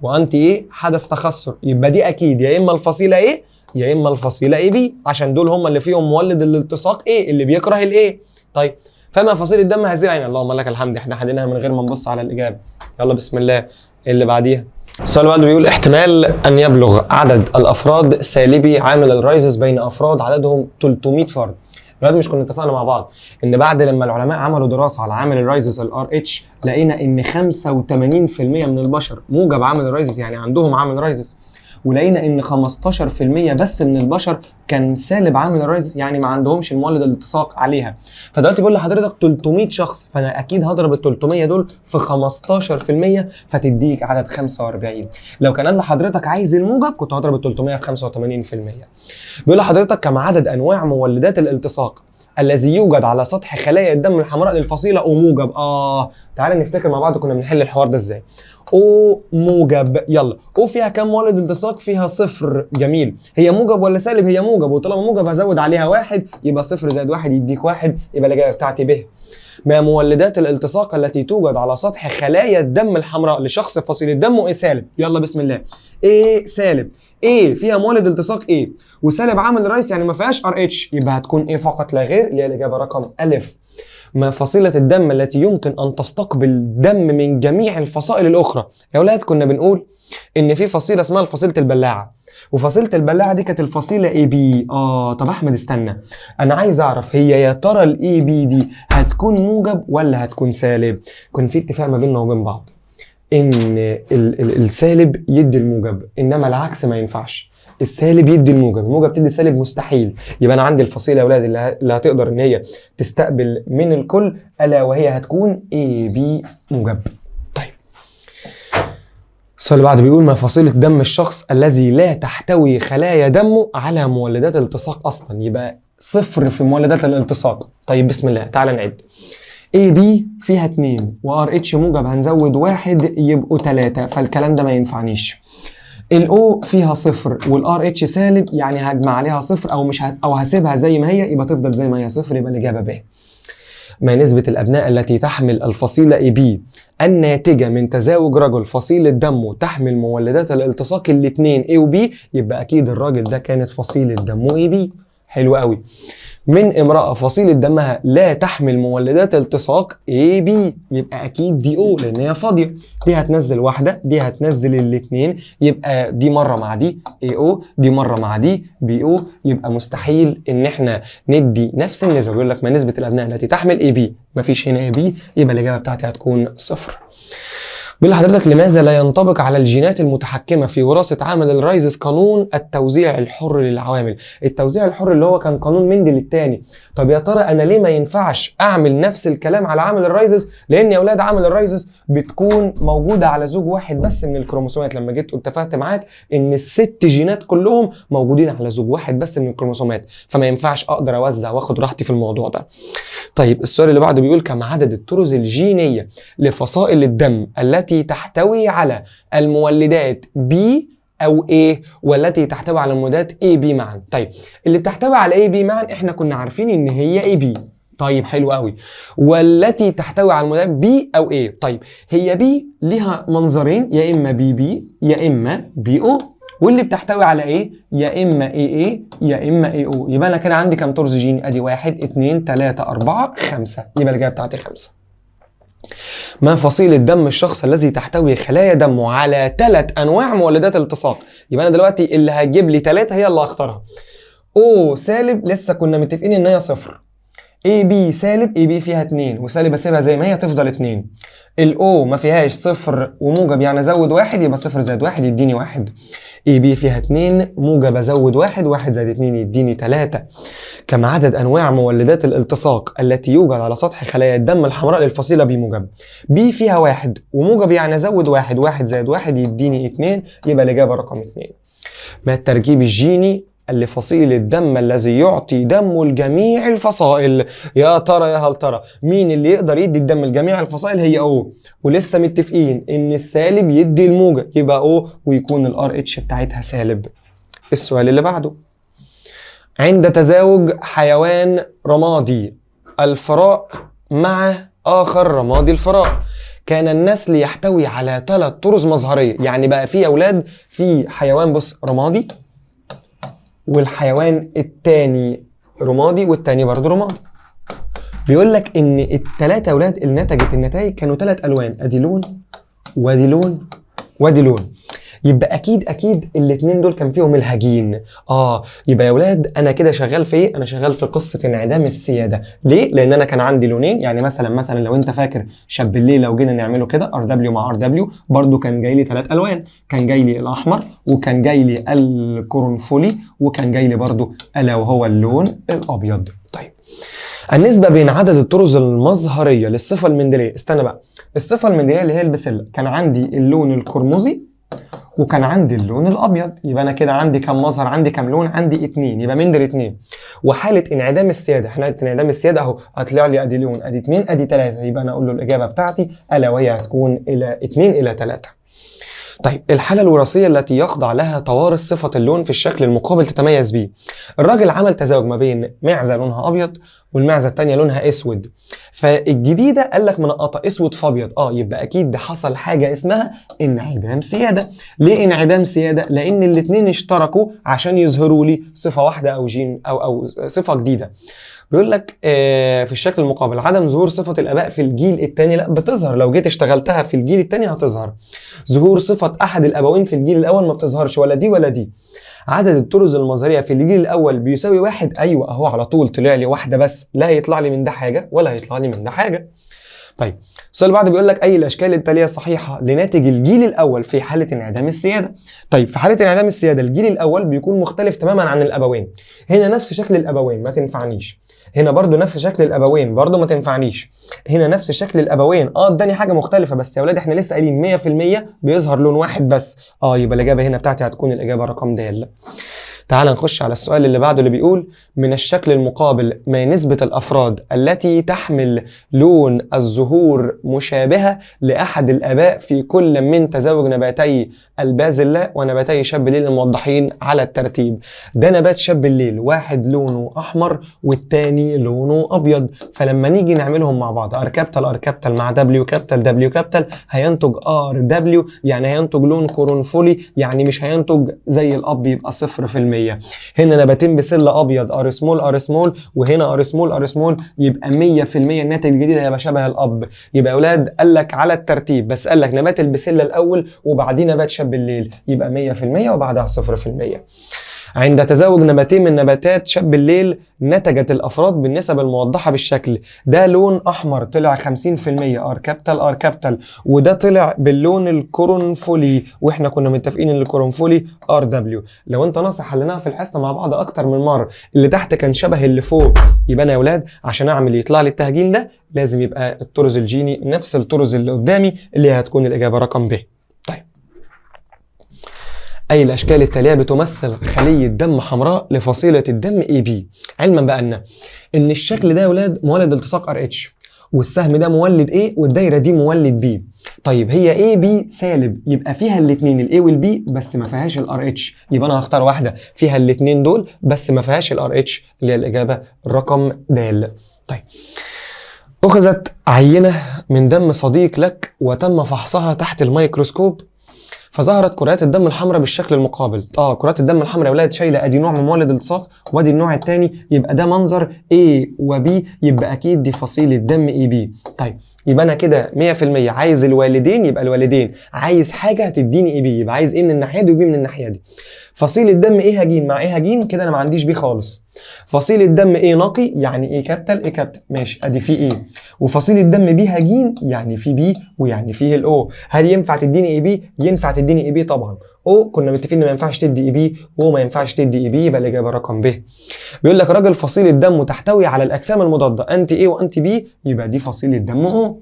وانتي ايه حدث تخثر، يبقى دي اكيد يا اما الفصيله ايه يا اما الفصيله اي بي، عشان دول هم اللي فيهم مولد الالتصاق ايه اللي بيكره الايه. طيب فما فصيله الدم هذه العين؟ اللهم لك الحمد، احنا حديناها من غير ما نبص على الاجابه. يلا بسم الله اللي بعديها. السؤال اللي بعده بيقول احتمال ان يبلغ عدد الافراد سالبي عامل الرايزز بين افراد عددهم 300 فرد. دلوقتي مش كنا اتفقنا مع بعض ان بعد لما العلماء عملوا دراسه على عامل الرايزز الار اتش لقينا ان 85% من البشر موجب عامل الرايزز، يعني عندهم عامل رايزز، ولقينا ان 15% بس من البشر كان سالب عامل الرايزز، يعني ما عندهمش المولد الالتصاق عليها. فدلوقتي بقول لحضرتك 300 شخص، فانا اكيد هضرب ال 300 دول في 15% فتديك عدد 45. لو كان قال لحضرتك عايز الموجب كنت هضرب ال 300 في 85%. بيقول لحضرتك كم عدد انواع مولدات الالتصاق الذي يوجد على سطح خلايا الدم الحمراء للفصيله او موجب. تعالى نفتكر مع بعض كنا بنحل الحوار ده ازاي. او موجب، يلا او فيها كم مولد التصاق؟ فيها صفر. جميل، هي موجب ولا سالب؟ هي موجب، وطالما موجب هزود عليها واحد، يبقى صفر زائد واحد يديك واحد، يبقى الاجابه بتاعتي ب. ما مولدات الالتصاق التي توجد على سطح خلايا الدم الحمراء لشخص فصيله دمه ايه سالب؟ يلا بسم الله. ايه سالب، ايه فيها مولد التصاق ايه وسالب عامل الرايس، يعني ما فيهاش ار اتش، يبقى هتكون ايه فقط لا غير، اللي هي الاجابه رقم الف. ما فصيلة الدم التي يمكن أن تستقبل دم من جميع الفصائل الأخرى. يا ولاد كنا بنقول إن في فصيلة اسمها فصيلة البلاعة، وفصيلة البلاعة دي كانت الفصيلة اي بي. طب أحمد استنى، أنا عايز أعرف هي يا ترى الاي بي دي هتكون موجب ولا هتكون سالب؟ كان في اتفاق ما بيننا وبين بعض إن السالب يدي الموجب، إنما العكس ما ينفعش. السالب يدي الموجب، الموجب تدي السالب، مستحيل. يبقى انا عندي الفصيله يا اولاد اللي هتقدر ان هي تستقبل من الكل الا وهي هتكون اي بي موجب. طيب السؤال اللي بعده بيقول ما فصيله دم الشخص الذي لا تحتوي خلايا دمه على مولدات الالتصاق اصلا؟ يبقى صفر في مولدات الالتصاق. طيب بسم الله تعالى نعد. اي بي فيها 2 وار اتش موجب هنزود 1 يبقوا 3، فالكلام ده ما ينفعنيش. الاو فيها صفر والار اتش سالب، يعني هجمع عليها صفر او مش او هسيبها زي ما هي، يبقى تفضل زي ما هي صفر، يبقى الاجابه ب. ما نسبة الابناء التي تحمل الفصيلة اي بي الناتجة من تزاوج رجل فصيلة دمه تحمل مولدات الالتصاق الاثنين اي وبي؟ يبقى اكيد الراجل ده كانت فصيلة دمه اي بي. حلو قوي. من امرأة فصيلة دمها لا تحمل مولدات التصاق اي بي، يبقى اكيد دي او لان هي فاضية، دي هتنزل واحدة دي هتنزل الاثنين، يبقى دي مرة مع دي اي او، دي مرة مع دي بي او، يبقى مستحيل ان احنا ندي نفس النسبة. بيقول لك ما نسبة الابناء التي تحمل اي بي، مفيش هنا اي بي، يبقى الاجابة بتاعتي هتكون صفر. بيقول لحضرتك لماذا لا ينطبق على الجينات المتحكمة في وراثة عامل الرايزز قانون التوزيع الحر للعوامل؟ التوزيع الحر اللي هو كان قانون مندل الثاني. طب يا ترى انا ليه ما ينفعش اعمل نفس الكلام على عامل الرايزز؟ لان يا اولاد عامل الرايزز بتكون موجودة على زوج واحد بس من الكروموسومات. لما جيت اتفقت معاك ان ال6 جينات كلهم موجودين على زوج واحد بس من الكروموسومات، فما ينفعش اقدر اوزع واخد راحتي في الموضوع ده. طيب السؤال اللي بعده بيقول كم عدد الطرز الجينية لفصائل الدم التي تحتوي على المولدات B أو A والتي تحتوي على المولدات AB معا؟ طيب اللي بتحتوي على AB معا احنا كنا عارفين ان هي AB. طيب حلو قوي. والتي تحتوي على المولدات B أو A، طيب هي B ليها منظرين، يا إما BB يا إما BO، واللي بتحتوي على ايه يا اما AA يا اما AO. يبقى انا كده عندي كام طرز جيني؟ ادي 1 2 3 4 5، يبقى الاجابه بتاعتي 5. ما فصيلة دم الشخص الذي تحتوي خلايا دمه على 3 انواع مولدات الالتصاق؟ يبقى انا دلوقتي اللي هتجيب لي 3 هي اللي هختارها. O سالب لسه كنا متفقين ان هي صفر. AB سالب، AB فيها 2 وسالب اسيبها زي ما هي تفضل 2. الأو ما فيهاش صفر وموجب يعني ازود 1 يبقى صفر زائد 1 يديني 1. AB فيها 2 موجب ازود 1، 1 زائد 2 يديني 3. كم عدد انواع مولدات الالتصاق التي يوجد على سطح خلايا الدم الحمراء للفصيلة B موجب؟ B فيها 1 وموجب يعني ازود 1، 1 زائد 1 يديني 2، يبقى الاجابة رقم 2. ما التركيب الجيني قال لي فصيل الدم الذي يعطي دمه لجميع الفصائل. يا ترى يا هل ترى مين اللي يقدر يدي الدم لجميع الفصائل؟ هي O. ولسه متفقين ان السالب يدي الموجب، يبقى O ويكون الار اتش بتاعتها سالب. السؤال اللي بعده، عند تزاوج حيوان رمادي الفراء مع آخر رمادي الفراء كان النسل يحتوي على 3 طرز مظهرية. يعني بقى في أولاد في حيوان بص رمادي، والحيوان التاني رمادي، والتاني برضه رمادي. بيقول لك إن التلاتة أولاد اللي نتجت النتائج كانوا 3 ألوان، أدي لون وأدي لون وأدي لون. يبقى اكيد الاثنين دول كان فيهم الهجين. يبقى يا ولاد انا كده شغال في ايه؟ انا شغال في قصه انعدام السياده. ليه؟ لان انا كان عندي لونين. يعني مثلا لو انت فاكر شاب الليل، لو جينا نعمله كده ار دبليو مع ار دبليو، برده كان جاي لي 3 الوان، كان جاي لي الاحمر، وكان جاي لي القرنفلي، وكان جاي لي برده الا وهو اللون الابيض. طيب النسبه بين عدد الطرز المظهريه للصفه المندليه، استنى بقى، الصفه المندليه اللي هي البسله، كان عندي اللون القرمزي وكان عندي اللون الابيض. يبقى انا كده عندي كم مظهر؟ عندي كم لون؟ عندي 2. يبقى مندل 2. وحاله انعدام السياده، حاله انعدام السياده اهو هطلع لي ادي لون، ادي 2، ادي 3. يبقى انا اقول له الاجابه بتاعتي الا وهي هتكون الى 2 الى 3. طيب الحالة الوراثية التي يخضع لها توارث صفة اللون في الشكل المقابل تتميز بيه. الراجل عمل تزاوج ما بين معزة لونها أبيض والمعزة التانية لونها أسود، فالجديدة قال لك منقطة أسود في أبيض. يبقى أكيد ده حصل حاجة اسمها انعدام سيادة. ليه انعدام سيادة؟ لأن الاتنين اشتركوا عشان يظهروا لي صفة واحدة أو جين أو صفة جديدة. بيقول لك في الشكل المقابل عدم ظهور صفة الآباء في الجيل الثاني، لا بتظهر، لو جيت اشتغلتها في الجيل الثاني هتظهر. ظهور صفة أحد الأبوين في الجيل الأول ما بتظهرش، ولا دي ولا دي. عدد الطرز المظهرية في الجيل الأول بيساوي 1. أيوة أهو على طول طلع لي واحدة بس، لا هيطلع لي من ده حاجة ولا هيطلع لي من ده حاجة. طيب السؤال اللي بعده بيقول لك أي الأشكال التالية صحيحة لناتج الجيل الأول في حالة انعدام السيادة. طيب في حالة انعدام السيادة الجيل الأول بيكون مختلف تماما عن الأبوين. هنا نفس شكل الأبوين ما تنفعنيش، هنا برضو نفس شكل الأبوين برضو ما تنفعنيش، هنا نفس شكل الأبوين اداني حاجة مختلفة بس يا ولاد احنا لسه قايلين 100% بيظهر لون واحد بس. يبقى الإجابة هنا بتاعتي هتكون الإجابة رقم د. تعال نخش على السؤال اللي بعده اللي بيقول من الشكل المقابل ما نسبة الأفراد التي تحمل لون الزهور مشابهة لأحد الآباء في كل من تزاوج نباتي البازلاء ونباتي شاب الليل الموضحين على الترتيب. ده نبات شاب الليل، واحد لونه أحمر والتاني لونه أبيض، فلما نيجي نعملهم مع بعض ار كابيتال مع دبليو كابيتال هينتج ار دبليو، يعني هينتج لون قرنفلي، يعني مش هينتج زي الأب يبقى 0%. هنا نباتين بسلة ابيض ار سمول، وهنا ار سمول، يبقى 100% الناتج الجديد هيبقى شبه الاب. يبقى يا اولاد قال لك على الترتيب، بس قال لك نبات البسلة الاول وبعدين نبات شاب الليل، يبقى 100% وبعدها 0%. عند تزاوج نباتين من نباتات شاب الليل نتجت الافراد بالنسب الموضحه بالشكل ده. لون احمر طلع 50% ار كابيتال، وده طلع باللون القرنفلي، واحنا كنا متفقين ان القرنفلي ار دبليو. لو انت ناصح حليناها في الحصه مع بعض اكتر من مره، اللي تحت كان شبه اللي فوق. يبقى انا يا اولاد عشان اعمل يطلع لي التهجين ده لازم يبقى الطرز الجيني نفس الطرز اللي قدامي اللي هتكون الاجابه رقم ب. طيب أي الأشكال التالية بتمثل خلية دم حمراء لفصيلة الدم AB؟ علما بقى إن الشكل ده يا ولاد مولد التصاق RH، والسهم ده مولد A والدايرة دي مولد B. طيب هي AB سالب، يبقى فيها الاثنين ال A وال B بس ما فيهاش ال RH، يبقى أنا هختار واحدة فيها الاثنين دول بس ما فيهاش ال RH اللي هي الإجابة رقم د. طيب أخذت عينة من دم صديق لك وتم فحصها تحت الميكروسكوب فظهرت كرات الدم الحمراء بالشكل المقابل. كرات الدم الحمراء يا ولاد شايله ادي نوع من مولد الالتصاق وادي النوع الثاني، يبقى ده منظر A و B، يبقى اكيد دي فصيله دم AB. طيب يبقى انا كده 100% عايز الوالدين، يبقى الوالدين عايز حاجه هتديني AB، يبقى عايز A من الناحيه دي وB من الناحيه دي. فصيله دم A هجين مع A هجين كده انا ما عنديش B خالص. فصيله دم A نقي يعني A كابيتال ماشي ادي في A، وفصيله دم B هجين يعني في B ويعني فيه الO. هل ينفع تديني AB؟ ينفع تديني AB طبعا. O كنا متفقين ان ما ينفعش تدي AB، O ما ينفعش تدي AB، يبقى الاجابه رقم ب. بيقول لك راجل فصيله دم تحتوي على الاجسام المضاده انتي A وانتي B، يبقى دي فصيله دم O.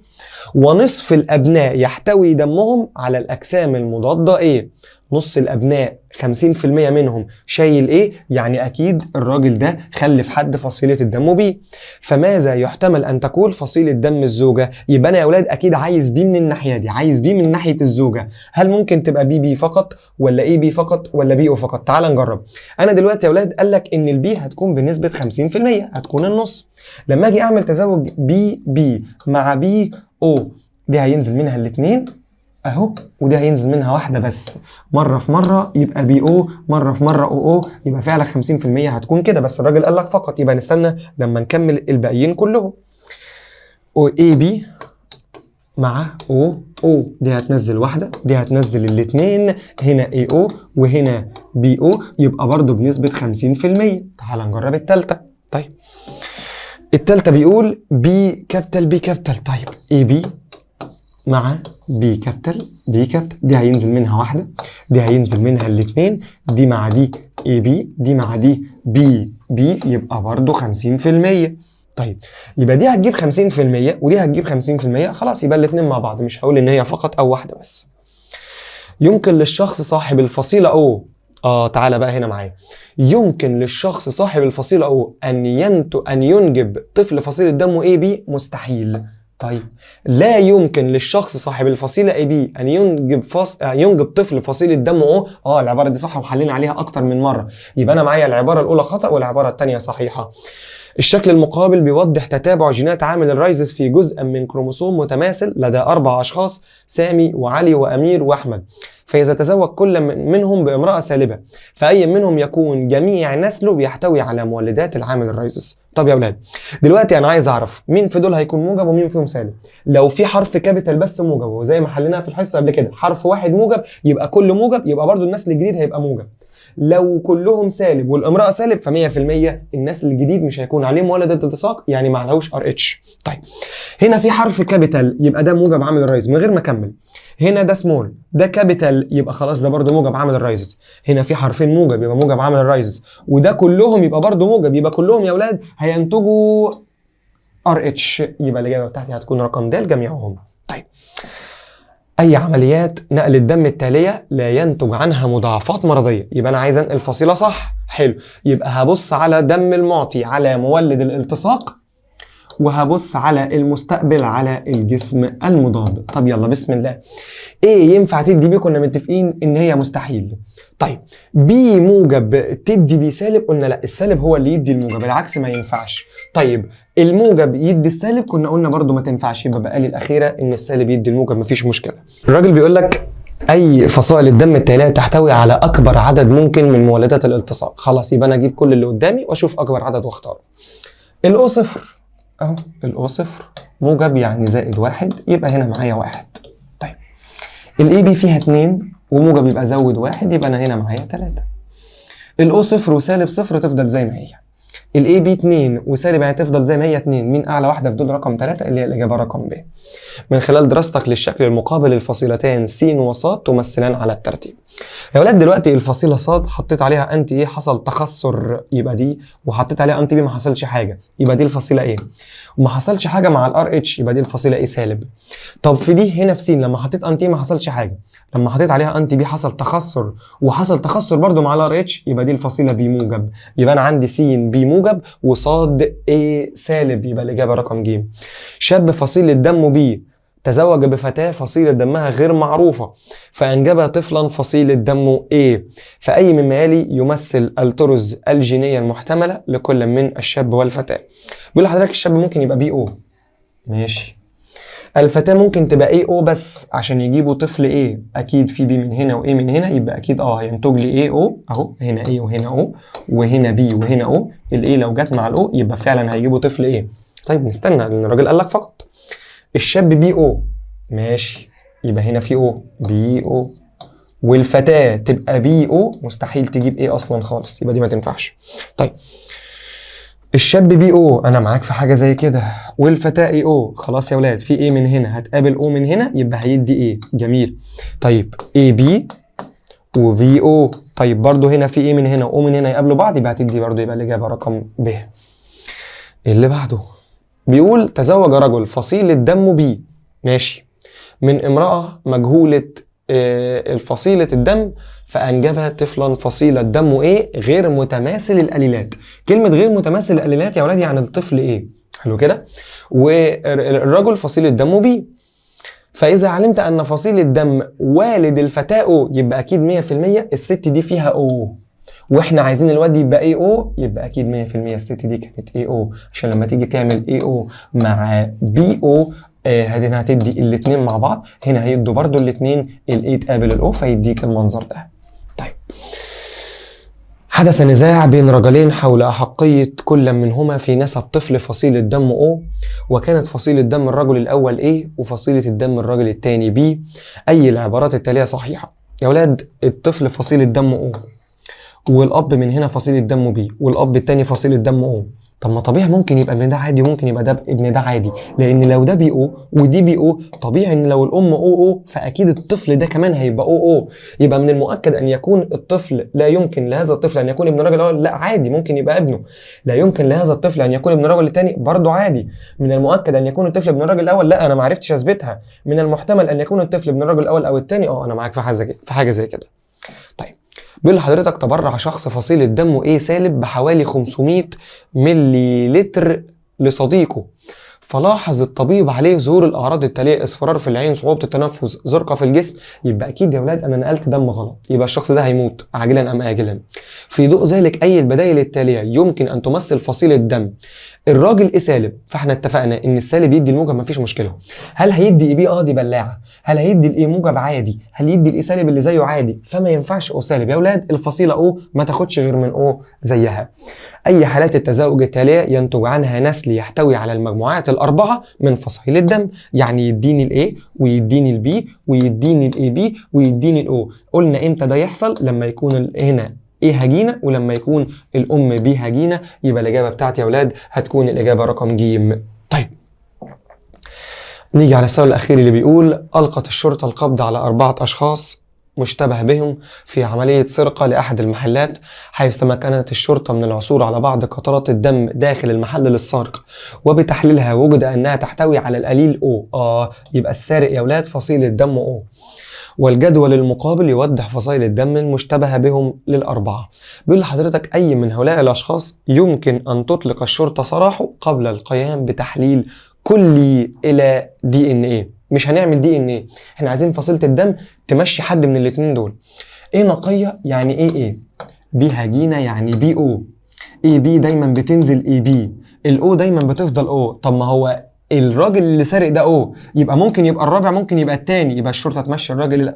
ونصف الابناء يحتوي دمهم على الاجسام المضاده ايه. نص الابناء 50% منهم شايل ايه، يعني اكيد الراجل ده خلف حد فصيله الدم بي. فماذا يحتمل ان تكون فصيله دم الزوجه؟ يبقى انا يا اولاد اكيد عايز بي من الناحيه دي، عايز بي من ناحيه الزوجه. هل ممكن تبقى بي بي فقط، ولا اي بي فقط، ولا بي او فقط؟ تعال نجرب. انا دلوقتي يا اولاد قال لك ان البي هتكون بنسبه 50%، هتكون النص. لما اجي اعمل تزاوج بي بي مع بي او، دي هينزل منها الاثنين اهو، ودي هينزل منها واحده بس. مره في مره يبقى بي او، مره في مره او او، يبقى فعلا 50% هتكون كده. بس الراجل قال لك فقط، يبقى نستنى لما نكمل الباقيين كلهم. او اي بي مع او او، دي هتنزل واحده، دي هتنزل الاثنين، هنا اي او وهنا بي او، يبقى برضو بنسبه 50%. تعال نجرب الثالثه. طيب الثالثه بيقول بي كابيتال بي كابيتال. طيب اي بي مع بي كابيتال بي كابيتال، دي هينزل منها واحدة، دي هينزل منها الاثنين، دي مع دي اي بي، دي مع دي بي بي، يبقى برضو 50%. طيب يبقى دي هتجيب 50% ودي هتجيب 50%، خلاص يبقى الاثنين مع بعض، مش هقول ان هي فقط او واحدة بس. يمكن للشخص صاحب الفصيلة او، تعالى بقى هنا معايا. يمكن للشخص صاحب الفصيلة او ان ينجب طفل فصيلة دمه اي بي؟ مستحيل. طيب لا يمكن للشخص صاحب الفصيلة اي بي ان ينجب طفل فصيلة دمه او. العبارة دي صح وحلينا عليها اكتر من مرة، يبقى انا معايا العبارة الاولى خطأ والعبارة الثانية صحيحة. الشكل المقابل بيوضح تتابع جينات عامل الرايزس في جزء من كروموسوم متماثل لدى 4 أشخاص، سامي وعلي وأمير وأحمد. فإذا تزوج كل منهم بامرأة سالبة، فأي منهم يكون جميع نسله بيحتوي على مولدات العامل الرايزس. طب يا أولاد دلوقتي أنا عايز أعرف مين في دول هيكون موجب ومين فيهم سالب. لو في حرف كابيتال بس موجب، وزي ما حليناها في الحصة قبل كده حرف واحد موجب، يبقى كل موجب، يبقى برضو النسل الجديد هيبقى موجب. لو كلهم سالب والامرأة سالب، ف100% النسل الجديد مش هيكون عليه مولد التصاق، يعني ما عليهوش ار اتش. طيب هنا في حرف كابيتال، يبقى ده موجب عامل الرايز من غير ما اكمل. هنا ده سمول، ده كابيتال، يبقى خلاص ده برضو موجب عامل الرايز. هنا في حرفين موجب، يبقى موجب عامل الرايز. وده كلهم يبقى برضو موجب، يبقى كلهم يا اولاد هينتجوا ار اتش، يبقى الاجابه بتاعتي هتكون رقم د جميعهم. طيب أي عمليات نقل الدم التالية لا ينتج عنها مضاعفات مرضية؟ يبقى أنا عايز أنقل فصيلة صح، حلو. يبقى هبص على دم المعطي على مولد الالتصاق، وهبص على المستقبل على الجسم المضاد. طب يلا بسم الله. ايه ينفع تدي بي؟ كنا متفقين ان هي مستحيل. طيب بي موجب تدي بي سالب؟ قلنا لا، السالب هو اللي يدي الموجب، العكس ما ينفعش. طيب الموجب يدي السالب؟ كنا قلنا برضو ما تنفعش، يبقى بقى لي الاخيره ان السالب يدي الموجب، مفيش مشكله. الراجل بيقول لك اي فصائل الدم التاليه تحتوي على اكبر عدد ممكن من مولدات الالتصاق. خلاص يبقى انا اجيب كل اللي قدامي واشوف اكبر عدد واختاره. الاو صفر اهو، الاو صفر موجب يعني زائد 1، يبقى هنا معايا 1. طيب الاي بي فيها 2 وموجب يبقى زود 1، يبقى انا هنا معايا 3. الاو صفر وسالب صفر تفضل زي ما هي. الاي بي 2 وسالب هتفضل زي ما هي 2. مين اعلى واحده في دول؟ رقم 3 اللي هي الاجابه رقم ب. من خلال دراستك للشكل المقابل الفصيلتين س وص تمثلان على الترتيب. يا ولاد دلوقتي الفصيله ص حطيت عليها انتي ايه؟ حصل تخثر، يبقى دي. وحطيت عليها انتي بي ما حصلش حاجه، يبقى دي الفصيله ايه. وما حصلش حاجه مع الار اتش، يبقى دي الفصيله ايه سالب. طب في دي هنا في س لما حطيت انتي ما حصلش حاجه، لما حطيت عليها انتي بي حصل تخثر، وحصل تخثر برده مع الار اتش، يبقى دي الفصيله بي موجب. يبقى انا عندي س بي موجب وصاد ايه سالب، يبقى الاجابه رقم ج. شاب فصيله دمه بي تزوج بفتاة فصيلة دمها غير معروفة، فأنجب طفلا فصيلة دمه A، فأي مما يلي يمثل الطرز الجينية المحتملة لكل من الشاب والفتاة؟ بيقول لحضرتك الشاب ممكن يبقى بي او، ماشي. الفتاة ممكن تبقى اي او بس عشان يجيبوا طفل ايه، اكيد في بي من هنا وايه من هنا، يبقى اكيد هينتج لي اي او اهو، هنا ايه وهنا او وهنا بي وهنا او. الاي لو جت مع الاو يبقى فعلا هيجيبوا طفل ايه. طيب نستنى لان الراجل قال لك فقط. الشاب بي او، ماشي، يبقى هنا في او بي او. والفتاة تبقى بي او، مستحيل تجيب ايه اصلا خالص، يبقى دي ما تنفعش. طيب الشاب بي او، انا معاك في حاجه زي كده، والفتاه اي او. خلاص يا ولاد في ايه من هنا هتقابل او من هنا، يبقى هيدي ايه. جميل. طيب اي بي وبي او، طيب برضو هنا في ايه من هنا واو من هنا يقابلوا بعض، يبقى هتدي برضو، يبقى الاجابه رقم ب. اللي بعده بيقول تزوج رجل فصيل الدم بي ماشي. من امرأة مجهولة الفصيلة الدم فأنجبت طفلا فصيلة دمه ايه غير متماثل القليلات. كلمة غير متماثل القليلات يا ولاد يعني الطفل ايه، حلو كده. والرجل فصيلة دمه بي. فإذا علمت أن فصيلة دم والد الفتاة أو يبقى أكيد 100% الست دي فيها أو، واحنا عايزين الواد يبقى اي او، يبقى اكيد 100% الست دي كانت اي او، عشان لما تيجي تعمل اي او مع بي او هنا هتدي الاثنين مع بعض، هنا هيدوا برضو الاثنين الاي تقابل الاو فيديك المنظر ده. طيب، حدث نزاع بين رجلين حول أحقية كل منهما في نسب طفل فصيلة دم O، وكانت فصيلة دم الرجل الأول A وفصيلة الدم الرجل الثاني B. أي العبارات التالية صحيحة؟ يا ولاد الطفل فصيلة دم O، والأب من هنا فصيلة دم B، والأب الثاني فصيلة دم O. طب ما طبيعي ممكن يبقى ابن ده عادي وممكن يبقى ده ابن ده عادي، لان لو ده بي او ودي بي او طبيعي ان لو الام او فاكيد الطفل ده كمان هيبقى او. يبقى من المؤكد ان يكون الطفل، لا يمكن لهذا الطفل ان يكون ابن الراجل الاول، لا عادي ممكن يبقى ابنه. لا يمكن لهذا الطفل ان يكون ابن الراجل الثاني، برضه عادي. من المؤكد ان يكون الطفل ابن الراجل الاول، لا انا ما عرفتش اثبتها. من المحتمل ان يكون الطفل ابن الراجل الاول او الثاني، انا معاك في حاجه زي كده. طيب، بيقول لحضرتك تبرع شخص فصيلة دمه A سالب بحوالي 500 ملي لتر لصديقه، فلاحظ الطبيب عليه ظهور الأعراض التالية: اصفرار في العين، صعوبة التنفس، زرقة في الجسم. يبقى أكيد يا ولاد أنا نقلت دم غلط، يبقى الشخص ده هيموت عاجلا أم آجلا. في ضوء ذلك أي البدائل التالية يمكن أن تمثل فصيلة دم؟ الراجل A سالب، فاحنا اتفقنا ان السالب يدي الموجب مفيش مشكله. هل هيدي بي؟ دي بلاعه. هل هيدي الاي موجب عادي؟ هل يدي الاي سالب اللي زيه عادي؟ فما ينفعش او سالب. يا اولاد الفصيله او ما تاخدش غير من او زيها. اي حالات التزاوج التاليه ينتج عنها نسل يحتوي على المجموعات الاربعه من فصائل الدم، يعني يديني الاي ويديني البي ويديني الاي بي ويديني الاو. قلنا امتى ده يحصل؟ لما يكون هنا ايه هجينة ولما يكون الام بي هجينة. يبقى الاجابة بتاعتي يا ولاد هتكون الاجابة رقم ج. طيب، نيجي على السؤال الاخير اللي بيقول: القت الشرطة القبض على 4 اشخاص مشتبه بهم في عملية سرقة لأحد المحلات، حيث تمكنت الشرطة من العثور على بعض قطرات الدم داخل المحل للسارق، وبتحليلها وجد أنها تحتوي على القليل O. يبقى السارق يا ولاد فصيلة دم O. والجدول المقابل يوضح فصائل الدم المشتبه بهم للأربعة. بيقول لحضرتك أي من هؤلاء الأشخاص يمكن أن تطلق الشرطة سراحه قبل القيام بتحليل كلي إلى DNA. مش هنعمل DNA، احنا عايزين فصيلة الدم تمشي حد من الاتنين دول. ايه نقية يعني ايه بي هجينة يعني بي او. اي بي دايما بتنزل اي بي، الاو دايما بتفضل او. طب ما هو الراجل اللي سارق ده او، يبقى ممكن يبقى الرابع ممكن يبقى التاني، يبقى الشرطة تمشي الراجل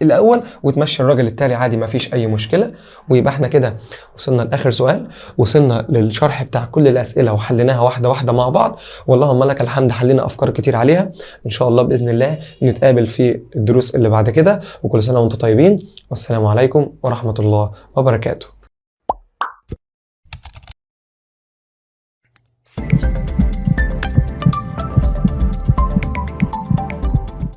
الاول وتمشي الراجل التالي عادي مفيش اي مشكله. ويبقى احنا كده وصلنا لاخر سؤال، وصلنا للشرح بتاع كل الاسئله وحليناها واحده واحده مع بعض، واللهم لك الحمد حلينا افكار كتير عليها. ان شاء الله باذن الله نتقابل في الدروس اللي بعد كده، وكل سنه وانتم طيبين، والسلام عليكم ورحمه الله وبركاته.